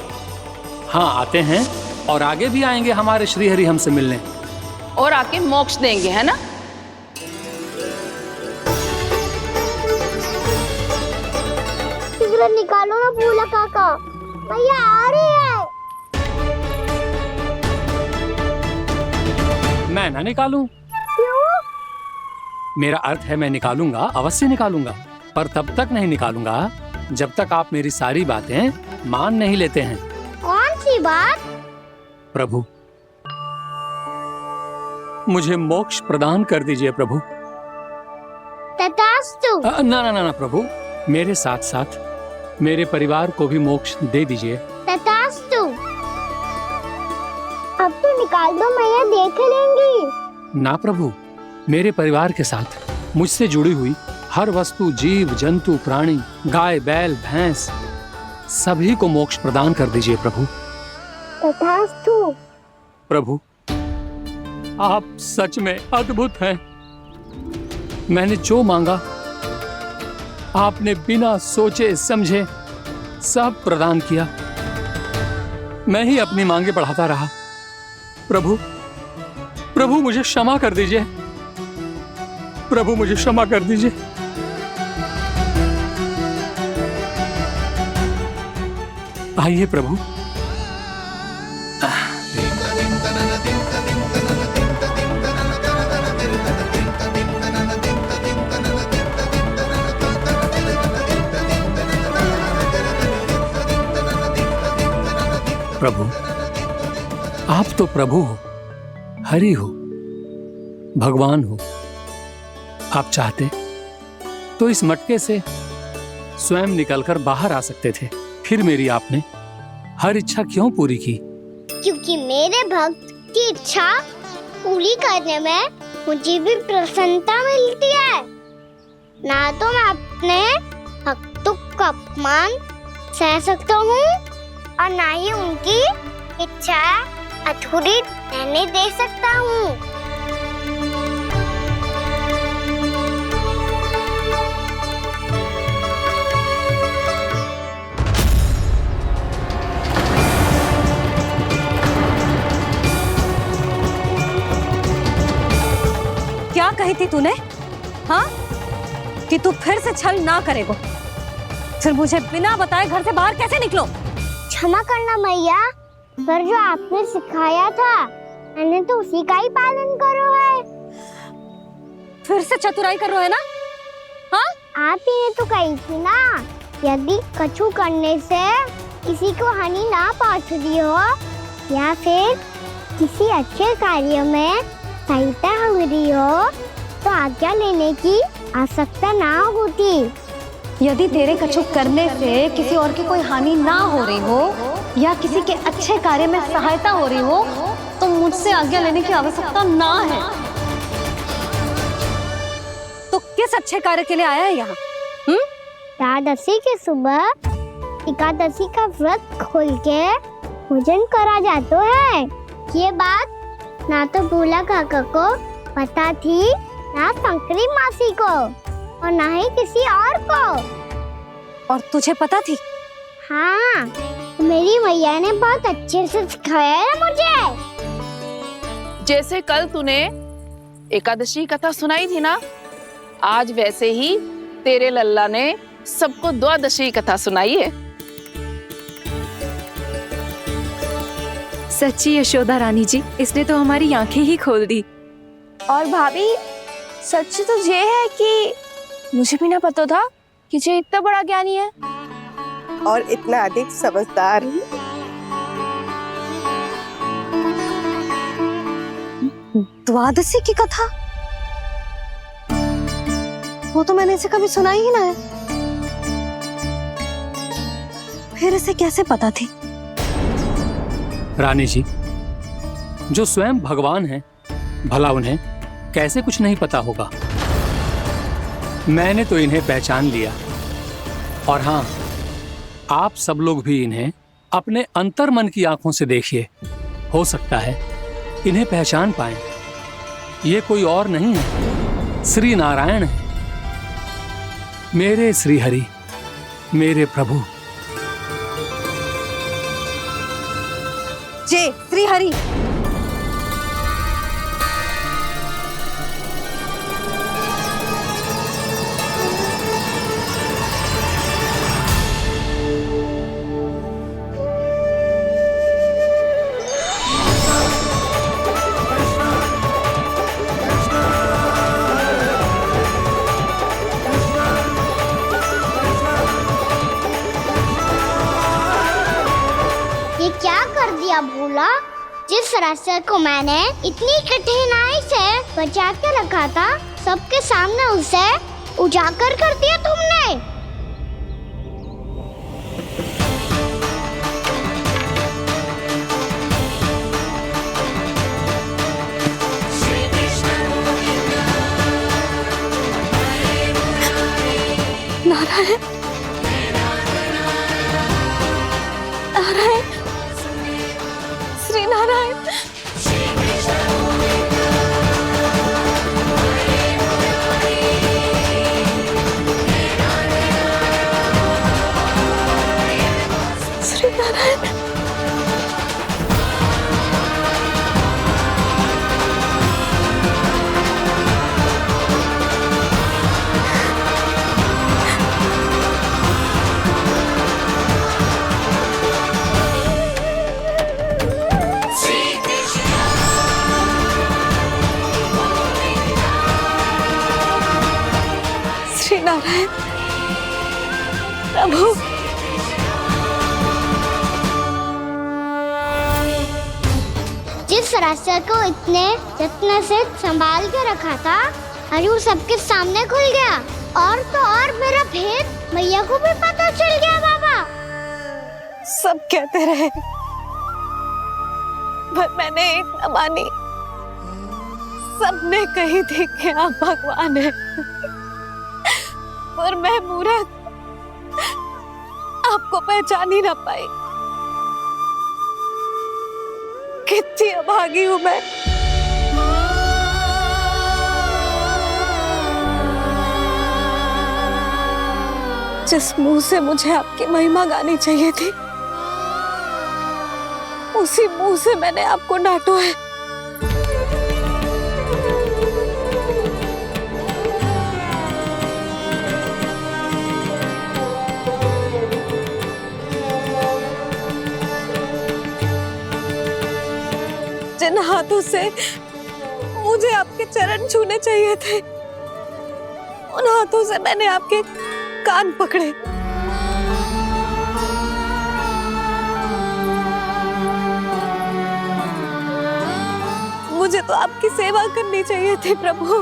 हाँ आते हैं और आगे भी आएंगे हमारे श्री हरि हमसे मिलने और आके मोक्ष देंगे, है ना? सिगरेट निकालो ना बोला काका, मैया आ रही है। मैं ना निकालूं? क्यों? मेरा अर्थ है मैं निकालूंगा, अवश्य निकालूंगा, पर तब तक नहीं निकालूंगा जब तक आप मेरी सारी बातें मान नहीं लेते हैं। कौन सी बात? प्रभु मुझे मोक्ष प्रदान कर दीजिए प्रभु। तथास्तु। ना ना ना ना प्रभु, मेरे साथ साथ मेरे परिवार को भी मोक्ष दे दीजिए। तथास्तु। अब तो निकाल दो, मैया देख लेंगी। ना प्रभु, मेरे परिवार के साथ मुझसे जुड़ी हुई हर वस्तु, जीव जंतु, प्राणी, गाय बैल भैंस, सभी को मोक्ष प्रदान कर दीजिए प्रभु। तथास्तु। प्रभु आप सच में अद्भुत हैं। मैंने जो मांगा आपने बिना सोचे समझे सब प्रदान किया। मैं ही अपनी मांगे बढ़ाता रहा। प्रभु प्रभु मुझे क्षमा कर दीजिए, प्रभु मुझे क्षमा कर दीजिए। आइए प्रभु। प्रभु आप तो प्रभु हो, हरि हो, भगवान हो। आप चाहते तो इस मटके से स्वयं निकलकर बाहर आ सकते थे, फिर मेरी आपने हर इच्छा क्यों पूरी की? क्योंकि मेरे भक्त की इच्छा पूरी करने में मुझे भी प्रसन्नता मिलती है। ना तो मैं अपने भक्तों का अपमान सह सकता हूँ और ना ही उनकी इच्छा अधूरी रहने दे सकता हूँ। क्या कही थी तूने? हाँ, कि तू फिर से छल ना करेगा। फिर मुझे बिना बताए घर से बाहर कैसे निकलो? क्षमा करना मैया, पर जो आपने सिखाया था मैंने तो उसी का ही पालन करो है। फिर से चतुराई कर रहे हो ना? हाँ, आप ही ने तो कही थी ना, यदि कछु करने से किसी को हानि ना पहुंचती हो या फिर किसी अच्छे कार्य में सहायता हो रही हो तो आज्ञा लेने की आवश्यकता ना होती। यदि तेरे कछु करने से किसी और की कोई हानि ना हो रही हो या किसी के अच्छे कार्य में सहायता हो रही हो तो मुझसे आज्ञा लेने की आवश्यकता ना है। तो किस अच्छे कार्य के लिए आया है यहाँ? एकादशी के सुबह एकादशी का व्रत खोल के भोजन करा जाता है। ये बात ना तो भोला काका को पता थी, ना शंकरी मासी को और ना ही किसी और को। और तुझे पता थी? हाँ, मेरी मैया ने बहुत अच्छे से सिखाया है मुझे। जैसे कल तूने एकादशी कथा सुनाई थी ना, आज वैसे ही तेरे लल्ला ने सबको द्वादशी कथा सुनाई है। सच्ची यशोदा रानी जी, इसने तो हमारी आंखें ही खोल दी। और भाभी, सच तो ये है कि मुझे भी ना पता था कि ये इतना बड़ा ज्ञानी है और इतना अधिक समझदार। द्वादशी की कथा? वो तो मैंने इसे कभी सुना ही ना है। फिर इसे कैसे पता थी? रानी जी, जो स्वयं भगवान हैं, भला उन्हें कैसे कुछ नहीं पता होगा। मैंने तो इन्हें पहचान लिया, और हाँ, आप सब लोग भी इन्हें अपने अंतर्मन की आंखों से देखिए, हो सकता है इन्हें पहचान पाएं। ये कोई और नहीं है, श्री नारायण है, मेरे श्री हरि, मेरे प्रभु। जय श्री हरि। ये क्या कर दिया भोला? जिस रास्ते को मैंने इतनी कठिनाई से बचा के रखा था, सबके सामने उसे उजागर कर दिया तुमने। नारायण, नारायण, श्री नारायण। श्री नारायण। श्री नारायण प्रभु। जिस रास्ते को इतने जत्न से संभाल के रखा था, आज वो सबके सामने खुल गया। और तो और मेरा भेद मैया को भी पता चल गया। बाबा सब कहते रहे, पर मैंने एक न मानी। सबने कही थी कि आप भगवान हैं, पर मैं मूर्ख आपको पहचान ही ना पाई। कितनी अभागी हूं मैं। जिस मुंह से मुझे आपकी महिमा गानी चाहिए थी, उसी मुंह से मैंने आपको डांटा है। जिन हाथों से मुझे आपके चरण छूने चाहिए थे, उन हाथों से मैंने आपके कान पकड़े। मुझे तो आपकी सेवा करनी चाहिए थी प्रभु,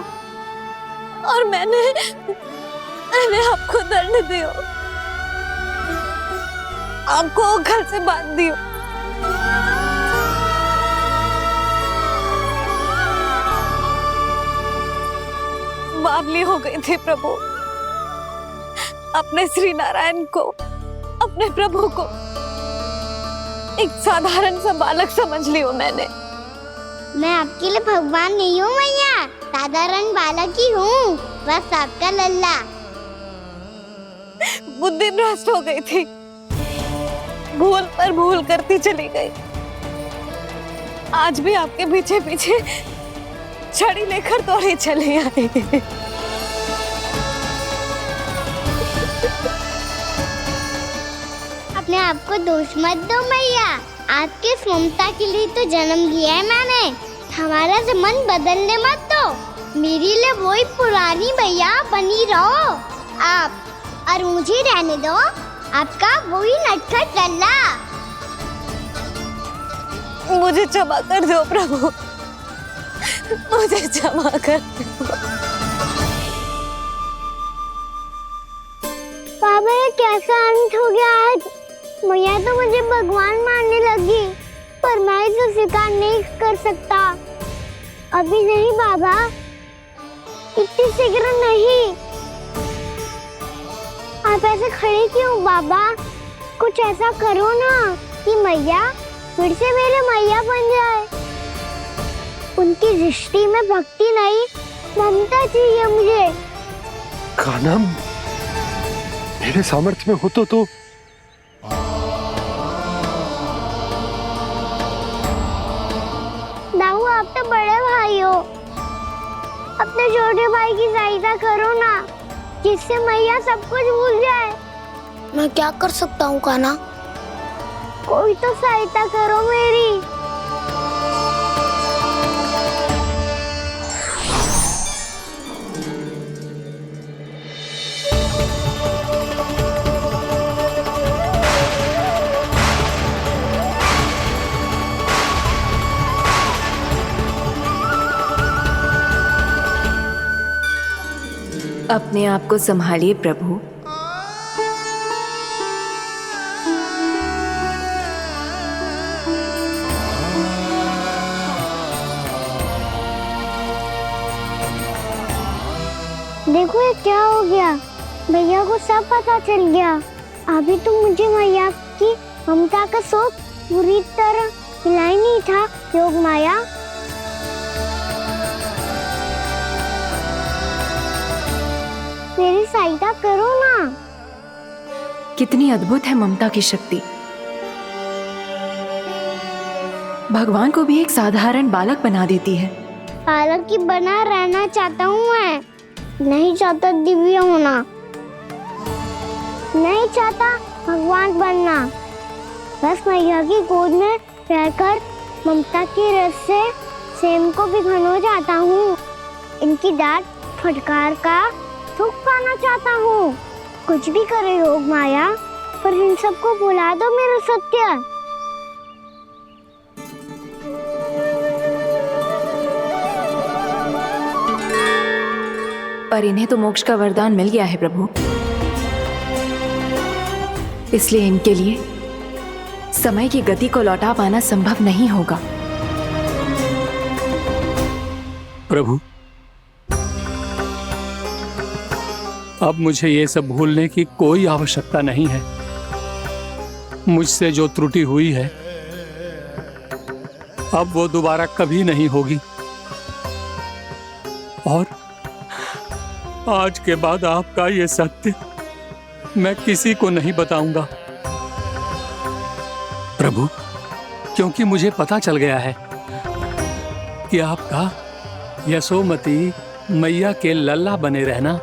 और मैंने आपको दंड दियो, आपको घर से बांध दियो। बावली हो गई थी प्रभु, अपने श्री नारायण को, अपने प्रभु को एक साधारण सा बालक समझ लियो मैंने। मैं आपके लिए भगवान नहीं हूँ मैया, साधारण बालक ही हूँ, बस आपका लल्ला। बुद्धि भ्रष्ट हो गई थी, भूल पर भूल करती चली गई। आज भी आपके पीछे पीछे छड़ी लेकर दौड़े चले आए। अपने आप को दोष मत दो मैया, आपके इस ममता के लिए तो जन्म लिया है मैंने। हमारा मन बदलने मत दो, मेरे लिए वही पुरानी मैया बनी रहो आप, और मुझे रहने दो आपका वही नटखट लल्ला। मुझे क्षमा कर दो प्रभु, मुझे क्षमा कर दो। बाबा ये कैसा अंत हो गया आज? मैया तो मुझे भगवान मानने लगी, पर मैं इसे स्वीकार नहीं कर सकता। अभी नहीं बाबा, इतनी शीघ्र नहीं। आप ऐसे खड़े क्यों बाबा? कुछ ऐसा करो ना कि मैया फिर से मेरे मैया बन जाए। उनकी दृष्टि में भक्ति नहीं, ममता चाहिए मुझे। कान्हा, मेरे सामर्थ्य में हो तो दाऊ, आप तो बड़े भाई हो, अपने छोटे भाई की सहायता करो ना, जिससे मैया सब कुछ भूल जाए। मैं क्या कर सकता हूँ कान्हा? कोई तो सहायता करो मेरी। अपने आप को संभालिए प्रभु। देखो ये क्या हो गया, भैया को सब पता चल गया। अभी तो मुझे मैया की ममता का शौक पूरी तरह हिला ही नहीं था। योग माया, मेरी सहायता करो ना। कितनी अद्भुत है ममता की शक्ति। भगवान को भी एक साधारण बालक बना देती है। बालक की बना रहना चाहता हूँ मैं, नहीं चाहता दिव्य होना, नहीं चाहता भगवान बनना। बस मैया की गोद में रहकर ममता की रस से सेम को भी घनो चाहता हूँ। इनकी डांट फटकार का सुख पाना चाहता हूँ। कुछ भी करे योग माया, पर इन सबको भुला दो मेरा सत्य। पर इन्हें तो मोक्ष का वरदान मिल गया है प्रभु, इसलिए इनके लिए समय की गति को लौटा पाना संभव नहीं होगा। प्रभु, अब मुझे ये सब भूलने की कोई आवश्यकता नहीं है। मुझसे जो त्रुटि हुई है अब वो दोबारा कभी नहीं होगी, और आज के बाद आपका ये सत्य मैं किसी को नहीं बताऊंगा प्रभु, क्योंकि मुझे पता चल गया है कि आपका यशोमती मैया के लल्ला बने रहना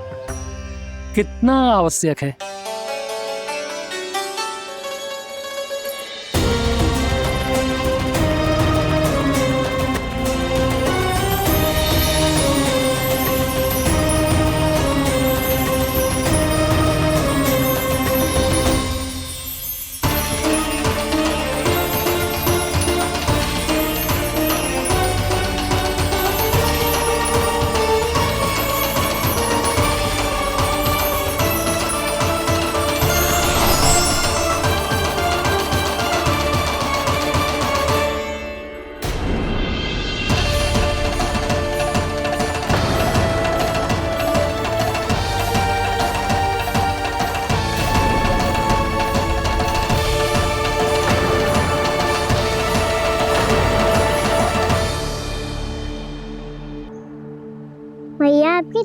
कितना आवश्यक है।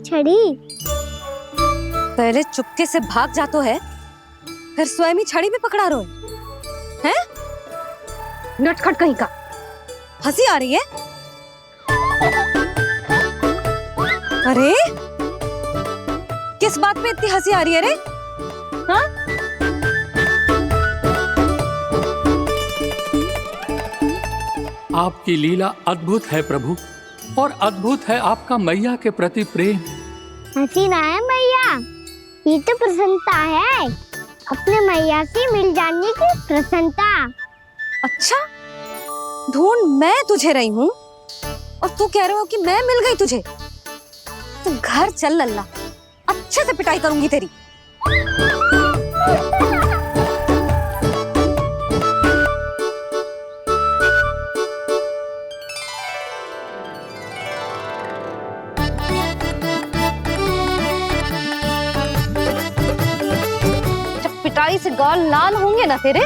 छड़ी। पहले चुपके से भाग जातो है, फिर स्वयं ही छड़ी भी पकड़ा रो है? नटखट कहीं का। हंसी आ रही है? अरे किस बात पे इतनी हंसी आ रही है रे? हाँ? आपकी लीला अद्भुत है प्रभु, और अद्भुत है आपका मैया के प्रति प्रेम। हंसी ना है मैया, ये तो प्रसन्नता है, अपने मैया से मिल जाने की प्रसन्नता। अच्छा, ढूंढ मैं तुझे रही हूँ और तू कह रहे हो कि मैं मिल गई तुझे। तू घर चल लल्ला, अच्छे से पिटाई करूंगी तेरी। जब पिटाई से गाल लाल होंगे ना तेरे,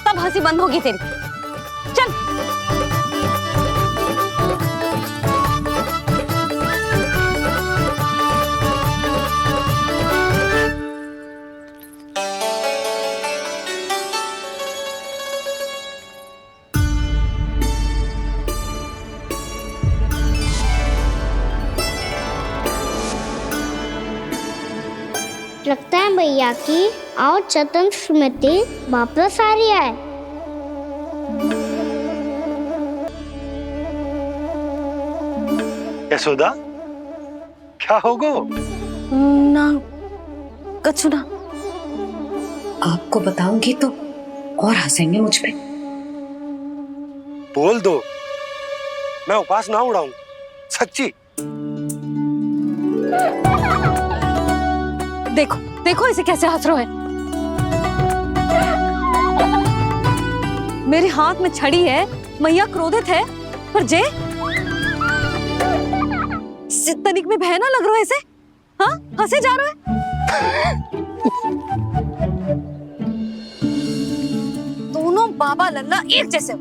तब हंसी बंद होगी तेरी। चल। लगता है भैया की और चतन स्मृति वापस आ रही है। यशोदा, क्या होगो? ना कछु ना। आपको बताऊंगी तो और हंसेंगे मुझ पे। बोल दो, मैं उपास ना उड़ाऊं, सच्ची। देखो देखो इसे कैसे हंस रहा है। मेरे हाथ में छड़ी है, मैया क्रोधित है, पर जे तनिक में बहना लग रहा है इसे। हाँ, हंसे जा रहा है। दोनों बाबा लल्ला एक जैसे हो।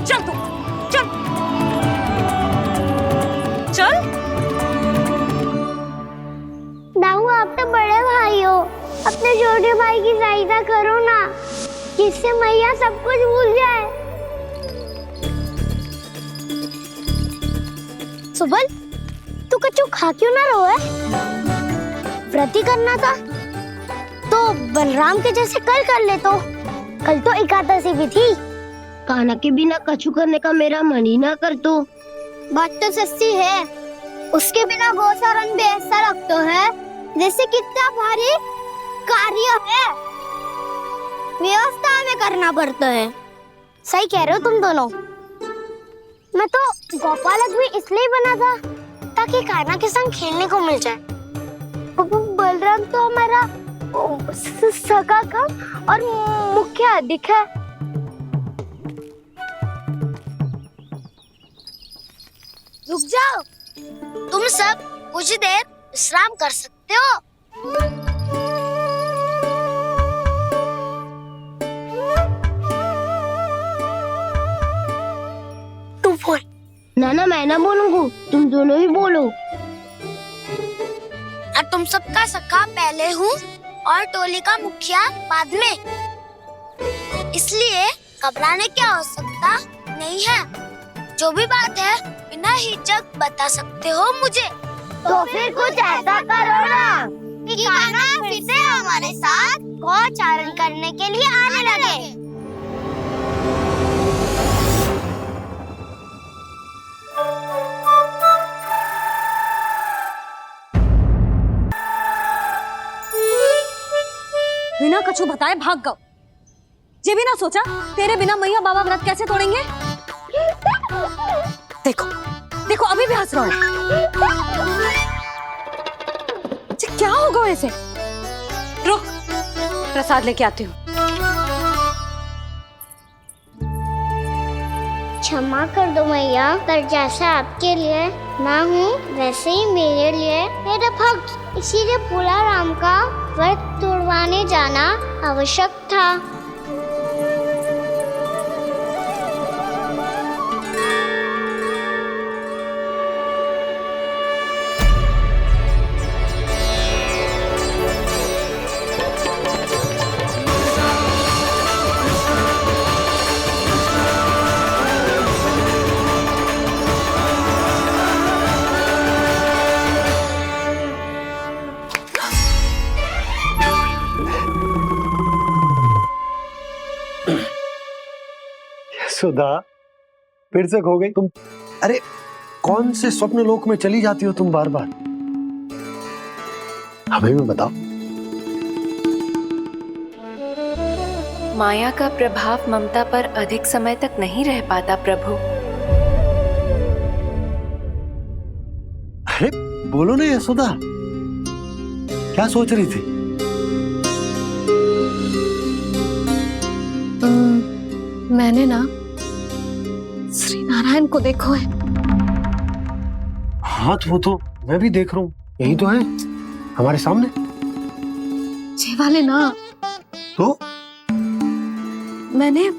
चल तू, चल चल। दाऊ, आप तो बड़े भाई हो, अपने छोटे भाई की सहायता करो ना, जिससे मैया सब कुछ भूल जाए। सुबल, तू कछु खा क्यों ना रो है? व्रत ही करना था तो बलराम के जैसे कल कर ले। तो कल तो एकादशी भी थी। कान्हा के बिना कछु करने का मेरा मन ही ना कर। तो बात तो सच्ची है, उसके बिना गोचारण भी ऐसा लगता है जैसे कितना भारी कार्य है, व्यवस्था में करना पड़ता है। सही कह रहे हो तुम दोनों। मैं तो गोपालक भी इसलिए बना था ताकि कान्हा के संग खेलने को मिल जाए। बलराम तो हमारा सगा कम और मुख्य अधिक है। रुक जाओ, तुम सब कुछ देर विश्राम कर सकते हो। तू बोल। ना मैं ना बोलूंगा, तुम दोनों ही बोलो। और तुम सबका सखा पहले हूँ और टोली का मुखिया बाद में, इसलिए घबराने की आवश्यकता नहीं है। जो भी बात है बिना हिचक बता सकते हो मुझे। तो फिर कुछ ऐसा करो ना कि कान्हा फिर से हमारे साथ गोचारण करने के लिए आने लगे। बिना कछु बताए भाग गओ। ये भी ना सोचा तेरे बिना मैया बाबा व्रत कैसे तोड़ेंगे। देखो देखो अभी भी हंस रहा है। क्या होगा वैसे? रुक, प्रसाद लेके आती हूँ। क्षमा कर दो मैया, पर जैसा आपके लिए ना हूँ वैसे ही मेरे लिए मेरा भक्त, इसीलिए भोला राम का व्रत तोड़वाने जाना आवश्यक था। सुधा, फिर से खो गई तुम। अरे कौन से स्वप्न लोक में चली जाती हो तुम बार बार? हमें भी बताओ। माया का प्रभाव ममता पर अधिक समय तक नहीं रह पाता प्रभु। अरे बोलो ना यशोदा, क्या सोच रही थी? मैंने ना श्री नारायण को देखो है। हाँ तो वो तो मैं भी देख रहा हूँ, यही तो है हमारे सामने। ये वाले ना, तो मैंने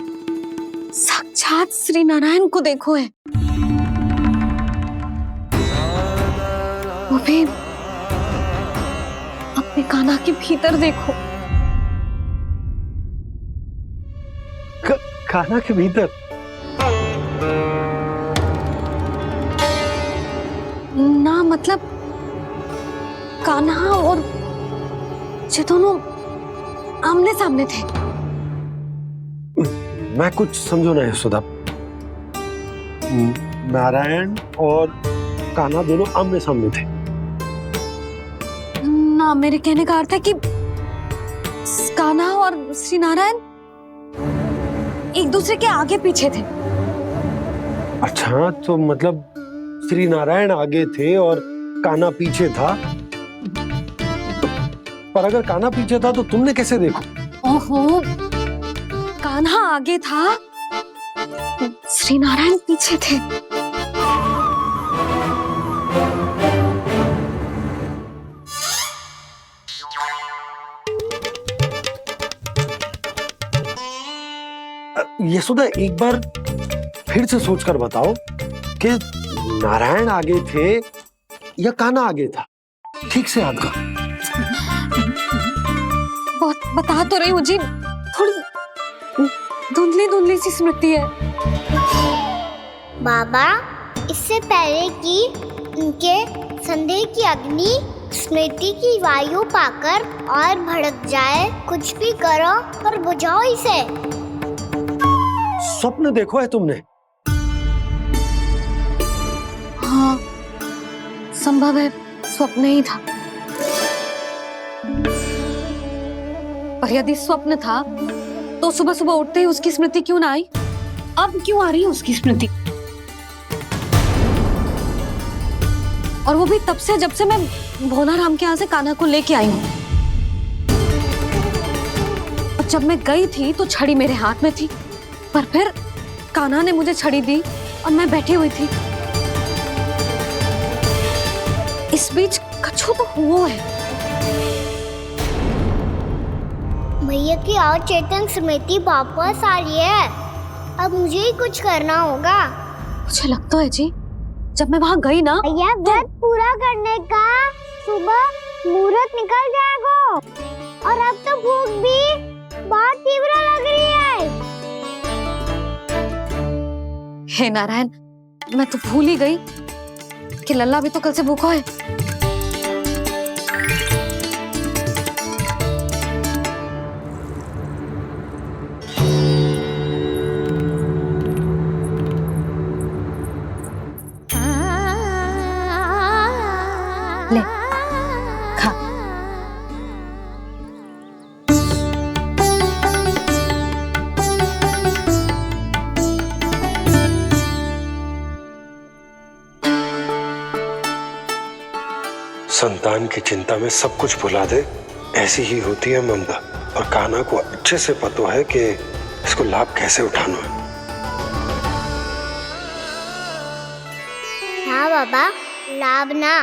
साक्षात श्री नारायण को देखो है, वो भी अपने कान्हा के भीतर देखो। कान्हा के भीतर? ना मतलब कान्हा और ये दोनों आमने सामने थे। मैं कुछ समझो ना यशोदा। नारायण और कान्हा दोनों आमने सामने थे? ना, मेरे कहने का अर्थ है कि कान्हा और श्री नारायण एक दूसरे के आगे पीछे थे। अच्छा, तो मतलब श्री नारायण आगे थे और कान्हा पीछे था। पर अगर कान्हा पीछे था तो तुमने कैसे देखो? ओहो, कान्हा आगे था, श्री नारायण पीछे थे। यशोदा, एक बार फिर से सोचकर बताओ कि नारायण आगे थे या कान्हा आगे था? ठीक से याद करो। बहुत बता तो रही हूँ जी, थोड़ी धुंधली धुंधली सी स्मृति है। बाबा, इससे पहले कि उनके संदेह की अग्नि स्मृति की वायु पाकर और भड़क जाए, कुछ भी करो पर बुझाओ इसे। स्वप्न देखो है तुमने? हाँ, संभव है स्वप्न ही था। पर यदि स्वप्न था तो सुबह सुबह उठते ही उसकी स्मृति क्यों ना आई? अब क्यों आ रही है उसकी स्मृति? और वो भी तब से जब से मैं भोलाराम के यहाँ से कान्हा को लेके आई हूँ। और जब मैं गई थी तो छड़ी मेरे हाथ में थी, पर फिर कान्हा ने मुझे छड़ी दी और मैं बैठी हुई थी। इस बीच कछु तो हुआ है। भैया की अचेतन स्मृति वापस आ रही है। अब मुझे ही कुछ करना होगा। मुझे लगता है जी, जब मैं वहाँ गई ना, भैया व्रत पूरा करने का सुबह मुहूर्त निकल जाएगा और अब तो भूख भी बहुत तीव्र लग रही है। हे नारायण, मैं तो भूल ही गई कि लल्ला भी तो कल से भूखा है। ले, खा। संतान की चिंता में सब कुछ भुला दे, ऐसी ही होती है ममता। और कान्हा को अच्छे से पता है कि इसको लाभ कैसे उठाना है। हाँ बाबा, लाभ ना,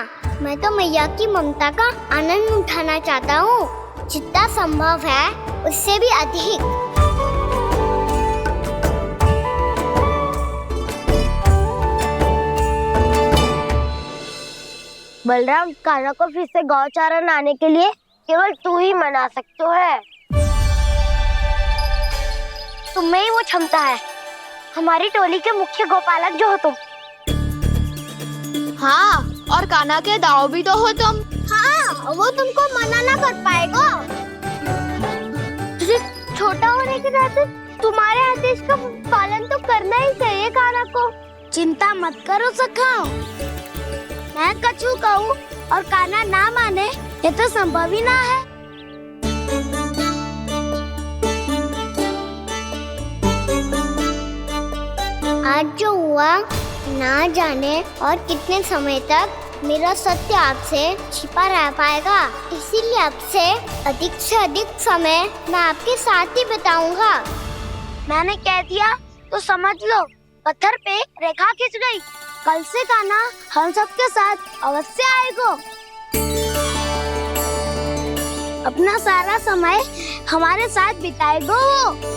मैं तो मैया की ममता का आनंद उठाना चाहता हूँ, जितना संभव है उससे भी अधिक। बलराम, कान्हा को फिर से गौचारण आने के लिए केवल तू ही मना सकते है। तुम्हें ही वो क्षमता है, हमारी टोली के मुख्य गोपालक जो हो तुम। हाँ, और कान्हा के दाव भी तो हो तुम। हाँ, वो तुमको मना ना कर पाएगा। तुझे छोटा होने के नाते तुम्हारे आदेश का पालन तो करना ही चाहिए काना को। चिंता मत करो सखा, मैं कछु कहूँ और काना ना माने ये तो संभव ही ना है। आज जो हुआ ना जाने और कितने समय तक मेरा सत्य आपसे छिपा रह पाएगा, इसीलिए आपसे अधिक से अधिक समय मैं आपके साथ ही बिताऊंगा। मैंने कह दिया तो समझ लो, पत्थर पे रेखा खिंच गई। कल से काना हम सबके साथ अवश्य आएगा। अपना सारा समय हमारे साथ बिताएगा वो।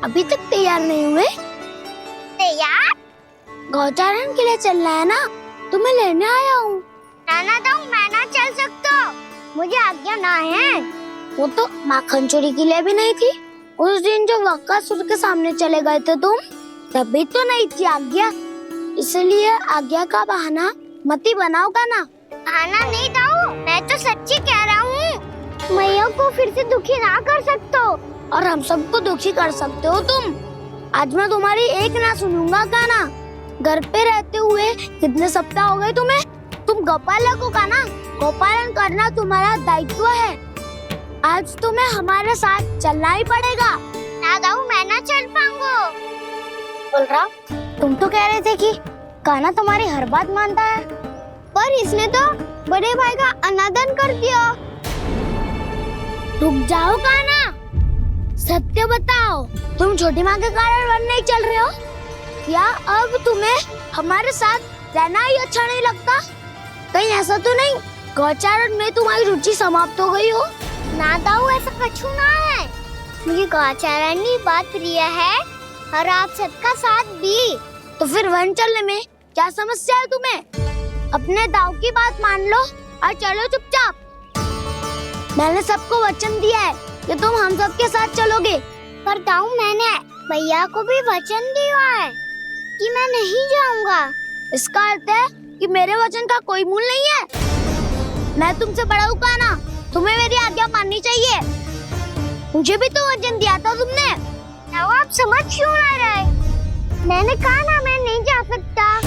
अभी तक तैयार नहीं हुए? तैयार? गौचारण के लिए चलना है ना, तुम्हें लेने आया हूँ। नाना दाऊ मैं ना चल सकता, मुझे आज्ञा ना है। वो तो माखन चोरी के लिए भी नहीं थी। उस दिन जो वक्कासुर के सामने चले गए थे तुम, तभी तो नहीं थी आज्ञा। इसलिए आज्ञा का बहाना मत ही बनाओगा ना। बहाना नहीं दाऊ, मैं तो सच्ची कह रहा हूँ। मैया को फिर से दुखी ना कर सकते हो और हम सबको दुखी कर सकते हो तुम। आज मैं तुम्हारी एक ना सुनूंगा काना। घर पे रहते हुए कितने सप्ताह हो गए तुम्हें? तुम गोपालक हो काना, गोपालन करना तुम्हारा दायित्व है। आज तुम्हें हमारे साथ चलना ही पड़ेगा। ना दाऊ मैं ना चल पाऊंगा। बलराम, तुम तो कह रहे थे कि काना तुम्हारी हर बात मानता है, पर इसने तो बड़े भाई का अनादर कर दिया। रुक जाओ काना, सत्य बताओ, तुम छोटी माँ के कारण वन नहीं चल रहे हो या अब तुम्हें हमारे साथ रहना ही अच्छा नहीं लगता? कहीं ऐसा तो नहीं गौचारण में तुम्हारी रुचि समाप्त हो गई हो? ना दाऊ ऐसा कछु ना है, मुझे गौचारण की बात प्रिय है और आप सबका साथ भी। तो फिर वन चलने में क्या समस्या है तुम्हें? अपने दाऊ की बात मान लो और चलो चुपचाप। मैंने सबको वचन दिया है कि तुम हम सबके साथ चलोगे। पर दाऊ मैंने भैया को भी वचन दिया है कि मैं नहीं जाऊंगा। इसका अर्थ है कि मेरे वचन का कोई मूल नहीं है। मैं तुमसे बड़ा हूँ काना, तुम्हें मेरी आज्ञा माननी चाहिए। मुझे भी तो वचन दिया था तुमने। दाऊ आप समझ क्यों आ रहे? मैंने कहा ना मैं नहीं जा सकता।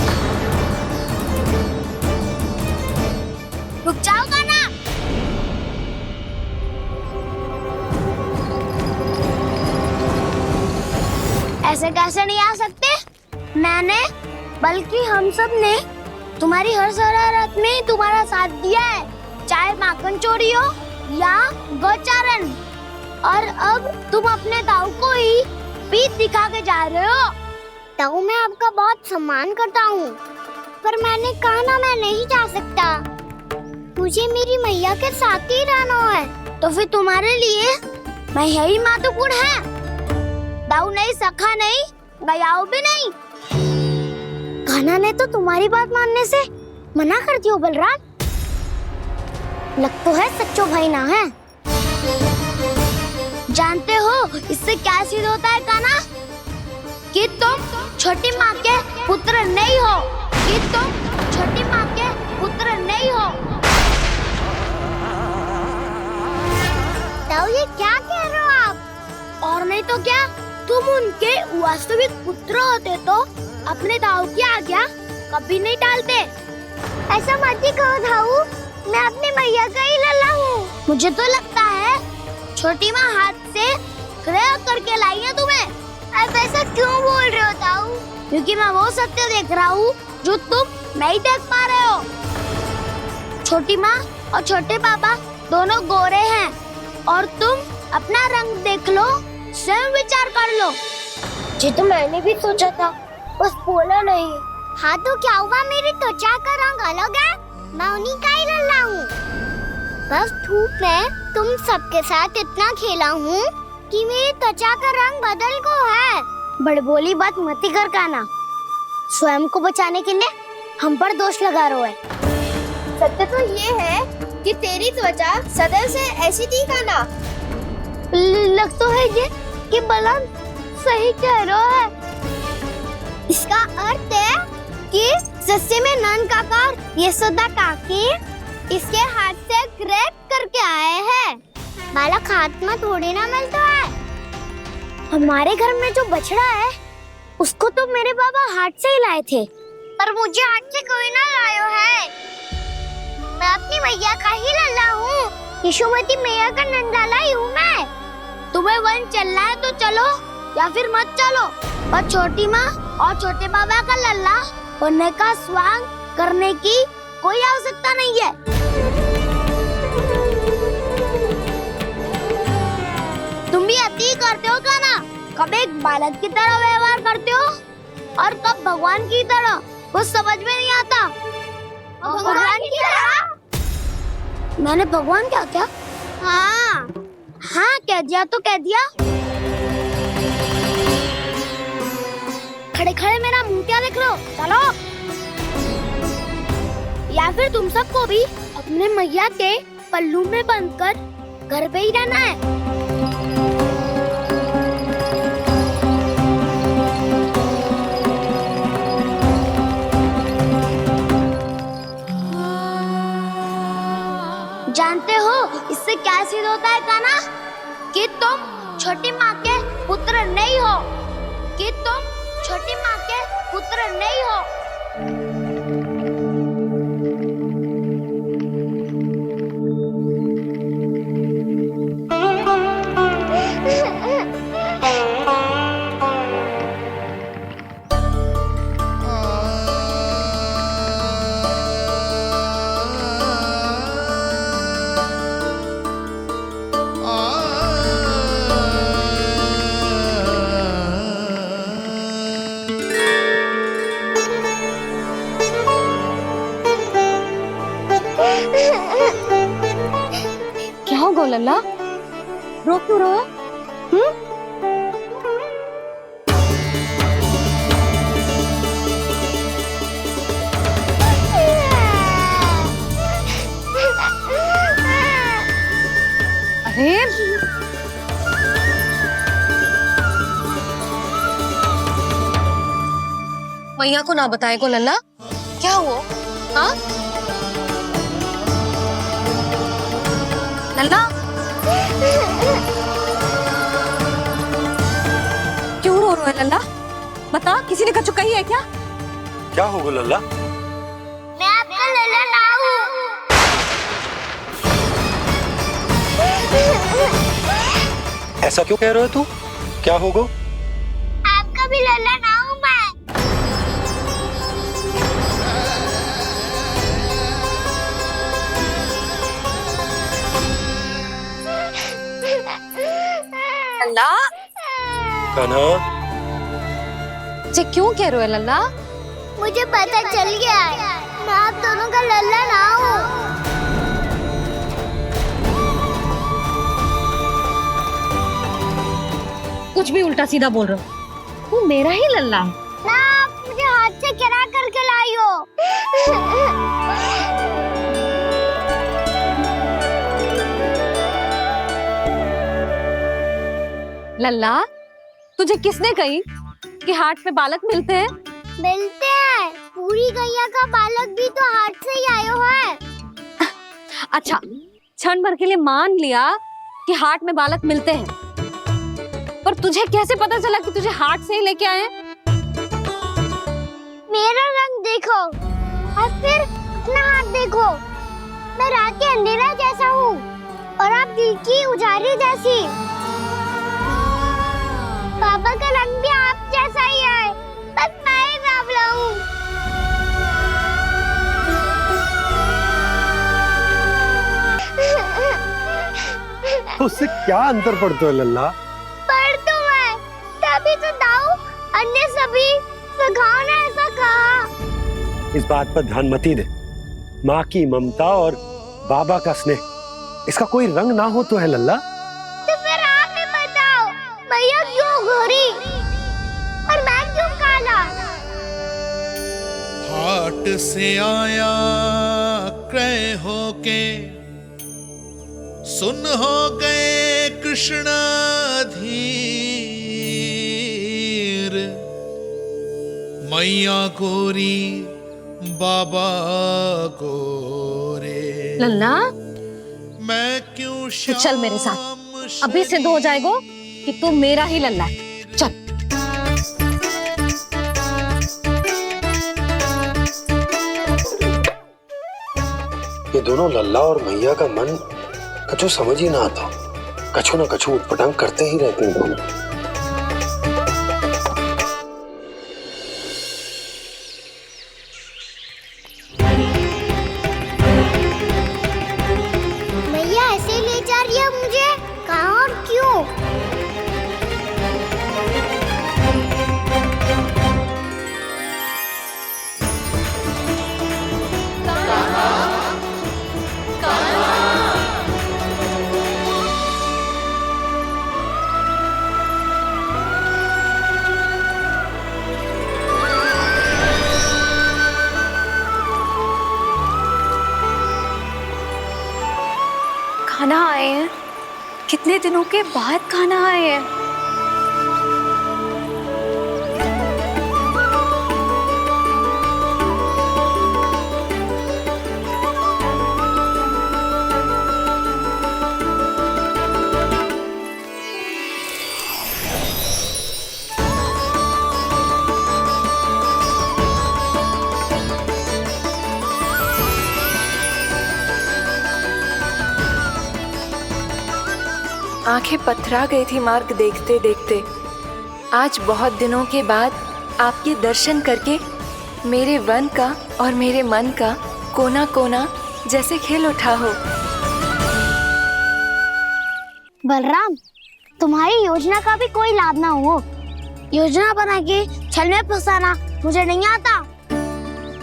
रुक जाओ काना। ऐसे कैसे नहीं आ सकते? मैंने बल्कि हम सब ने तुम्हारी हर शरारत में तुम्हारा साथ दिया है, चाहे माखन चोरी हो या गौचारण। और अब तुम अपने दाऊ को ही पीठ दिखा के जा रहे हो। दाऊ मैं आपका बहुत सम्मान करता हूँ, पर मैंने कहा ना मैं नहीं जा सकता। मुझे मेरी मैया के साथ ही रहना है। तो फिर तुम्हारे लिए मैं यही महत्वपूर्ण है। दाऊ नहीं, सखा नहीं, गयाऊ भी नहीं। कान्हा ने तो तुम्हारी बात मानने से मना कर दिया बलराम। लग तो है सच्चो भाई ना है। जानते हो इससे क्या सिद्ध होता है कान्हा? कि तुम छोटी माँ के पुत्र नहीं हो, कि तुम छोटी माँ के पुत्र नहीं हो। दाऊ ये क्या कह रहे हो आप? और नहीं तो क्या, तुम उनके वास्तविक पुत्र होते तो अपने दाऊ की आज्ञा कभी नहीं टालते। ऐसा मत ही कहो दाऊ, मैं अपने मैया का ही लल्ला हूँ। मुझे तो लगता है छोटी माँ हाथ से ग्रह करके लाई है तुम्हें। आप ऐसा क्यों बोल रहे हो दाऊ? क्योंकि मैं वो सत्य देख रहा हूँ जो तुम नहीं देख पा रहे हो। छोटी माँ और छोटे पापा दोनों गोरे हैं और तुम अपना रंग देख लो, स्वयं विचार कर लो। जी तो मैंने भी सोचा था, बस बोला नहीं। हाँ तो क्या हुआ, मेरी त्वचा का रंग अलग है, मैं उन्हीं का ही लल्ला हूँ। बस धूप में तुम सबके साथ इतना खेला हूँ कि मेरी त्वचा का रंग बदल को है। बड़बोली बात मत ही कर कान्हा, स्वयं को बचाने के लिए हम पर दोष लगा रहे हो। सत्य तो ये है कि तेरी त्वचा सदैव से ऐसी थी कान्हा। लग तो है ये कि बलराम सही कह रहा है। इसका अर्थ है कि सस्ते में नंद काका और यशोदा काकी इसके हाथ से ग्रेप करके आए हैं। बालक हाथ में थोड़ी ना मिलता है। हमारे घर में जो बछड़ा है उसको तो मेरे बाबा हाथ से ही लाए थे, पर मुझे हाथ से कोई ना लायो है। मैं अपनी मैया का ही लल्ला हूँ, यशोमती मैया का नंदलाला ही हूँ मैं। तुम्हें वन चलना है तो चलो या फिर मत चलो, और छोटी माँ और छोटे बाबा का लल्ला होने का स्वांग करने की कोई आवश्यकता नहीं है। तुम भी अति करते हो क्या ना? कब एक बालक की तरह व्यवहार करते हो और कब भगवान की तरह, कुछ समझ में नहीं आता। भगवान की तरह? मैंने भगवान क्या क्या? हाँ हाँ कह दिया तो कह दिया। खड़े खड़े मेरा मुंह क्या देख रहे हो? चलो, या फिर तुम सबको भी अपने मैया के पल्लू में बंधकर घर पे ही रहना है। जानते हो इससे क्या सिद्ध होता है कान्हा? कि तुम छोटी माँ के पुत्र नहीं हो, कि तुम छोटी माँ के पुत्र नहीं हो। क्या हो गो लल्ला, रो क्यों रहा? अरे मैया को ना बताए को लल्ला, क्या हुआ? हाँ लल्ला, क्यों रो रहा है लल्ला? बता, किसी ने कछु कही है क्या? क्या होगा लल्ला? मैं आपका लल्ला ना हूँ। ऐसा क्यों कह रहे हो तू? क्या होगा? आपका भी लल्ला ना हूँ मैं। लल्ला, कान्हा, जे क्यों कह रहे हो लल्ला? मुझे पता चल गया है, मैं आप दोनों का लल्ला ना हूँ। कुछ भी उल्टा सीधा बोल रहे हो, तू मेरा ही लल्ला है ना। आप मुझे हाथ से गिरा करके लाई हो। लल्ला, तुझे किसने कही कि हाट में बालक मिलते हैं? मिलते हैं, पूरी गैया का बालक भी तो हाट से ही आयो है। अच्छा, क्षण भर के लिए मान लिया कि हाट में बालक मिलते हैं, पर तुझे कैसे पता चला कि तुझे हाट से ही लेके आए? मेरा रंग देखो और फिर अपना हाथ देखो। मैं रात के अंधेरा जैसा हूँ और आप दिल की उजारी जैसी। पापा का रंग भी आप जैसा ही है, बस मैं ही बावला हूँ। उससे क्या अंतर पड़ता है लल्ला? पर तो मैं तभी तो दाऊ अन्य सभी सखाओ ने ऐसा कहा। इस बात पर ध्यान मत ही दे। माँ की ममता और बाबा का स्नेह, इसका कोई रंग ना हो तो है लल्ला? तो फिर आप ही बताओ, भैया क्यों गोरी और मैं क्यों काला? हाट से आया क्रय होके सुन हो गए कृष्ण धीर, मैया गोरी बाबा गोरे। लल्ला मैं क्यों तो चल मेरे साथ, अभी सिद्ध हो जाएगा कि तू मेरा ही लल्ला है। चल। ये दोनों लल्ला और मैया का मन कछु समझ ही ना आता, कछु ना कछु उटपटांग करते ही रहते हैं दोनों। मैया ऐसे ले जा रही है मुझे, कहाँ और क्यों? खाना आए हैं, कितने दिनों के बाद खाना आए हैं। आंखें पथरा गई थी मार्ग देखते देखते। आज बहुत दिनों के बाद आपके दर्शन करके मेरे वन का और मेरे मन का कोना कोना जैसे खिल उठा हो। बलराम, तुम्हारी योजना का भी कोई लाभ ना हो। योजना बना के छल में फंसाना मुझे नहीं आता।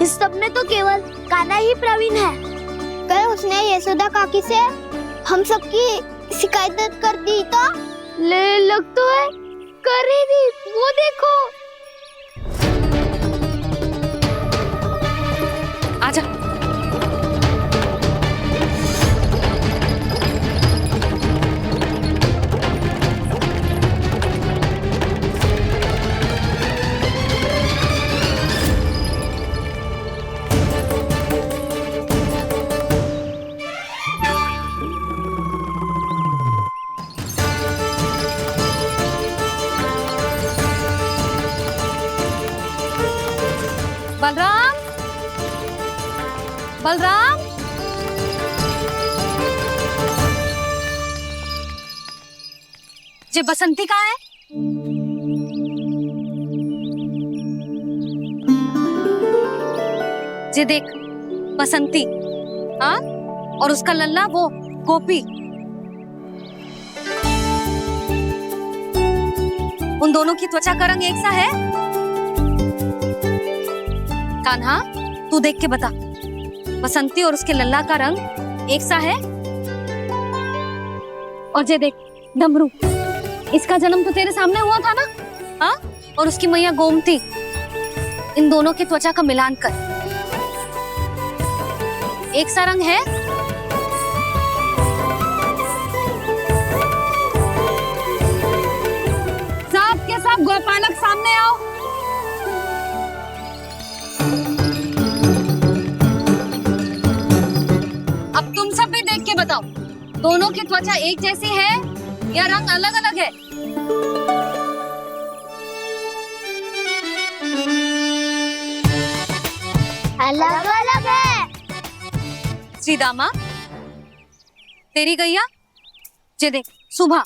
इस सब में तो केवल कान्हा ही प्रवीण है। कल उसने यशोदा काकी से हम सबकी शिकायत कर दी तो ले लग तो है कर ही दी, वो देखो। आजा। बलराम, बलराम, ये बसंती कहाँ है? ये देख बसंती, हाँ, और उसका लल्ला वो गोपी। उन दोनों की त्वचा का रंग एक सा है? कान्हा, तू देख के बता, बसंती और उसके लल्ला का रंग एक सा है? और ये देख डमरू, इसका जन्म तो तेरे सामने हुआ था ना? हाँ, और उसकी मैया गोमती, इन दोनों की त्वचा का मिलान कर, एक सा रंग है? सब के सब गोपालक सामने आओ। अब तुम सब भी देख के बताओ, दोनों की त्वचा एक जैसी है या रंग अलग अलग है? अलग अलग है। श्रीदामा, तेरी गैया, ये देख सुभा,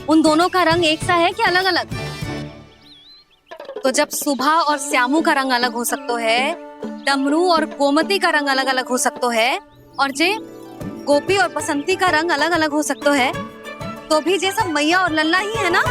उन दोनों का रंग एक सा है कि अलग अलग? तो जब सुभा और श्यामू का रंग अलग हो सकता है, डमरू और गोमती का रंग अलग अलग हो सकता है, और जे गोपी और बसंती का रंग अलग अलग हो सकता है, तो भी जैसा मैया और लल्ला ही है ना?